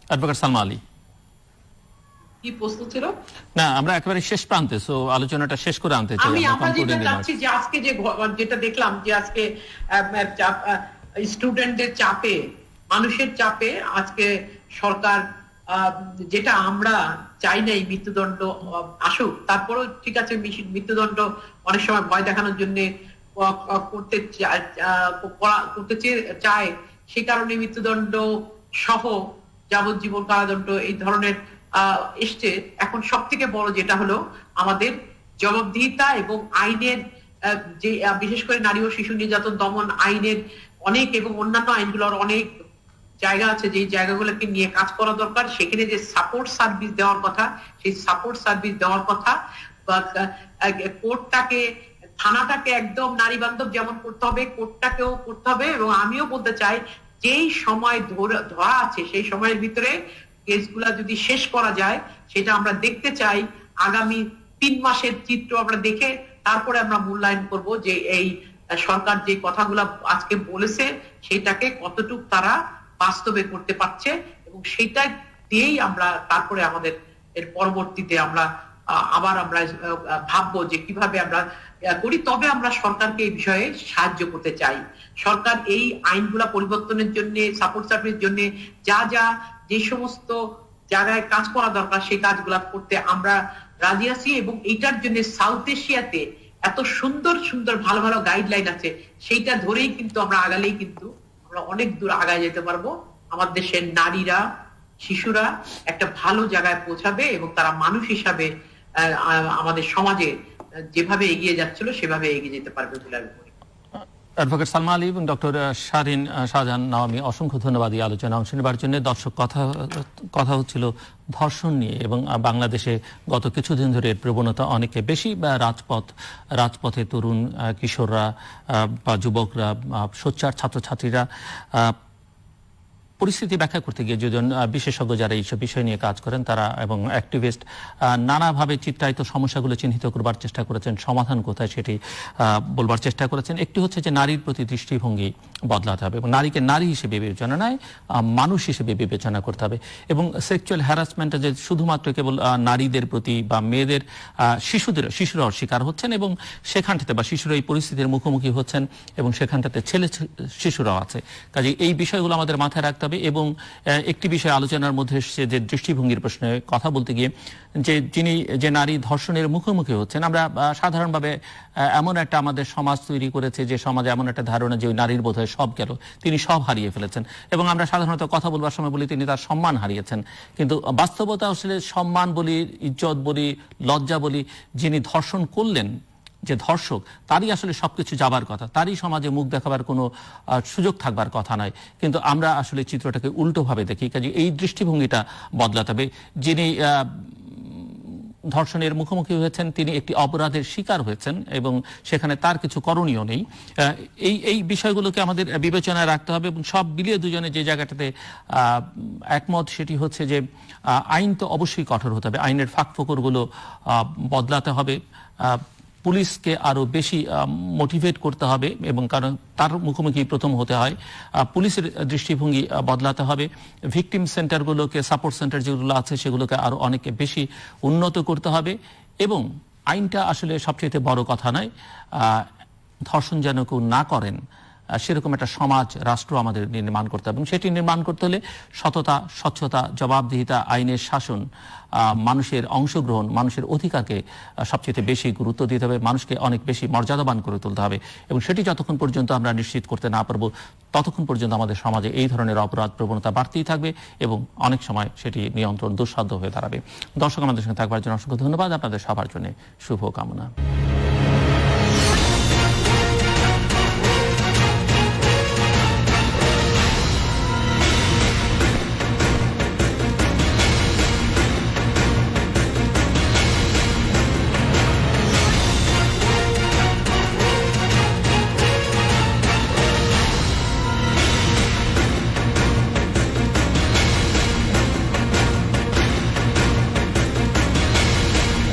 S1: অ্যাডভোকেট সালমা আলী।
S2: কি প্রশ্ন ছিল?
S1: না, আমরা একেবারে শেষ প্রান্তে, সো আলোচনাটা শেষ করে আনতে চাই।
S2: আমরা যেটা চাচ্ছি যে আজকে যেটা দেখলাম যে আজকে স্টুডেন্টদের চাপে, মানুষের চাপে আজকে সরকার, যেটা আমরা চাই না এই মৃত্যুদণ্ড আসুক, তারপরেও ঠিক আছে মৃত্যুদণ্ড অনেক সময় ভয় দেখানোর জন্য করতে চায়, সে কারণে মৃত্যুদণ্ড সহ যাবজ্জীবন কারাদণ্ড এই ধরনের এসছে। এখন সব থেকে বড় যেটা হলো আমাদের জবাবদিহিতা এবং আইনের যে বিশেষ করে নারী ও শিশু নির্যাতন দমন আইনের অনেক এবং অন্যান্য আইনগুলোর অনেক জায়গা আছে, যে জায়গাগুলোকে নিয়ে কাজ করা দরকার। সেখানে যে সাপোর্ট সার্ভিস দেওয়ার কথা, সেই সাপোর্ট সার্ভিস দেওয়ার কথা, কোর্টটাকে, থানাটাকে একদম নারী বান্ধব যেমন করতে হবে, কোর্টটাকেও করতে হবে। এবং আমিও বলতে চাই, যেই সময় ধরা আছে সেই সময়ের ভিতরে কেসগুলা যদি শেষ করা যায়, সেটা আমরা দেখতে চাই। আগামী 3 মাসের চিত্র আমরা দেখে তারপরে আমরা মূল্যায়ন করব যে এই সরকার যে কথাগুলো আজকে বলেছে সেটাকে কতটুকু তারা বাস্তবে করতে পারছে, এবং সেটা দিয়েই আমরা তারপরে আমাদের এর পরবর্তীতে আমরা আবার আমরা ভাববো যে কিভাবে আমরা করি। তবে আমরা সরকারকে এই বিষয়ে সাহায্য করতে চাই। সরকার এই আইনগুলা পরিবর্তনের জন্য, সাপোর্ট সার্ভিসের জন্য যে সমস্ত জায়গায় কাজ করা দরকার সেই কাজগুলা করতে আমরা রাজি আছি। এবং এইটার জন্য সাউথ এশিয়াতে এত সুন্দর সুন্দর ভালো ভালো গাইডলাইন আছে, সেইটা ধরেই কিন্তু আমরা আগালেই কিন্তু আমরা অনেক দূর আগায় যেতে পারবো। আমাদের দেশের নারীরা, শিশুরা একটা ভালো জায়গায় পৌঁছাবে এবং তারা মানুষ হিসাবে আমাদের সমাজে যেভাবে এগিয়ে যাচ্ছিল সেভাবে এগিয়ে যেতে পারবে বলে আমি মনে করি।
S1: অ্যাডভোকেট সালমা আলী এবং ডক্টর শাহরিন শাহজাহান নাওয়ামি, অসংখ্য ধন্যবাদ এই আলোচনা অংশ নেবার জন্য। দর্শক, কথা হচ্ছিল ধর্ষণ নিয়ে, এবং বাংলাদেশে গত কিছুদিন ধরে এর প্রবণতা অনেকে বেশি। রাজপথে তরুণ কিশোররা বা যুবকরা, সোচ্চার ছাত্রছাত্রীরা পরিস্থিতি ব্যাখ্যা করতে গিয়ে দুজন বিশেষজ্ঞ যারা এইসব বিষয় নিয়ে কাজ করেন তারা এবং অ্যাক্টিভিস্ট নানাভাবে চিত্রায়িত সমস্যাগুলো চিহ্নিত করবার চেষ্টা করেছেন, সমাধান কোথায় সেটি বলবার চেষ্টা করেছেন। একটি হচ্ছে যে নারীর প্রতি দৃষ্টিভঙ্গি, বদলাতে হবে এবং নারীকে নারী হিসেবে বিবেচনা নয়, মানুষ হিসেবে বিবেচনা করতে হবে। এবং সেক্সুয়াল হ্যারাসমেন্টটা যে শুধুমাত্র কেবল নারীদের প্রতি বা মেয়েদের, শিশুরাও শিকার হচ্ছেন এবং সেখানটাতে বা শিশুরা এই পরিস্থিতির মুখোমুখি হচ্ছেন এবং সেখানটাতে শিশুরাও আছে। কাজে এই বিষয়গুলো আমাদের মাথায় রাখতে হবে। এবং একটি বিষয় আলোচনার মধ্যে এসেছে যে দৃষ্টিভঙ্গির প্রশ্নে কথা বলতে গিয়ে, যে নারী ধর্ষণের মুখোমুখি হচ্ছেন, আমরা সাধারণভাবে এমন একটা আমাদের সমাজ তৈরি করেছে যে সমাজে এমন একটা ধারণা যে ওই নারীর বোধহয় সব গেল, তিনি সব হারিয়ে ফেলেছেন। এবং আমরা সাধারণত কথা বলবার সময় বলি তিনি তার সম্মান হারিয়েছেন, কিন্তু বাস্তবতা আসলে সম্মান বলি, ইজ্জত বলি, লজ্জা বলি, যিনি ধর্ষণ করলেন, যে ধর্ষক, তারই আসলে সবকিছু যাবার কথা, তারই সমাজে মুখ দেখাবার কোনো সুযোগ থাকবার কথা নয়। কিন্তু আমরা আসলে চিত্রটাকে উল্টোভাবে দেখি। কাজে এই দৃষ্টিভঙ্গিটা বদলাতে হবে। যিনি ধর্ষণের মুখোমুখি হয়েছেন তিনি একটি অপরাধের শিকার হয়েছেন এবং সেখানে তার কিছু করণীয় নেই। এই বিষয়গুলোকে আমাদের বিবেচনায় রাখতে হবে এবং সব মিলিয়ে দুজনে যে জায়গাটাতে একমত সেটি হচ্ছে যে আইন তো অবশ্যই কঠোর হতে হবে, আইনের ফাঁকফোকরগুলো বদলাতে হবে, পুলিশকে আরো বেশি মোটিভেট করতে হবে এবং কারণ তার মুখোমুখি প্রথম হতে হয়, পুলিশের দৃষ্টিভঙ্গি বদলাতে হবে, ভিকটিম সেন্টারগুলোকে, সাপোর্ট সেন্টার যেগুলো আছে সেগুলোকে আরো অনেক বেশি উন্নত করতে হবে। এবং আইনটা আসলে সবচেয়ে বড় কথা নয়, ধর্ষণ যেন কেউ না করেন সেরকম একটা সমাজ, রাষ্ট্র আমাদের নির্মাণ করতে হবে। এবং সেটি নির্মাণ করতে হলে সততা, স্বচ্ছতা, জবাবদিহিতা, আইনের শাসন, মানুষের অংশগ্রহণ, মানুষের অধিকারকে সবচেয়ে বেশি গুরুত্ব দিতে হবে, মানুষকে অনেক বেশি মর্যাদাবান করে তুলতে হবে। এবং সেটি যতক্ষণ পর্যন্ত আমরা নিশ্চিত করতে না পারবো ততক্ষণ পর্যন্ত আমাদের সমাজে এই ধরনের অপরাধ প্রবণতা বাড়তেই থাকবে এবং অনেক সময় সেটি নিয়ন্ত্রণ দুঃসাধ্য হয়ে দাঁড়াবে। দর্শক, আমাদের সঙ্গে থাকবার জন্য অসংখ্য ধন্যবাদ। আপনাদের সবার জন্য শুভ কামনা।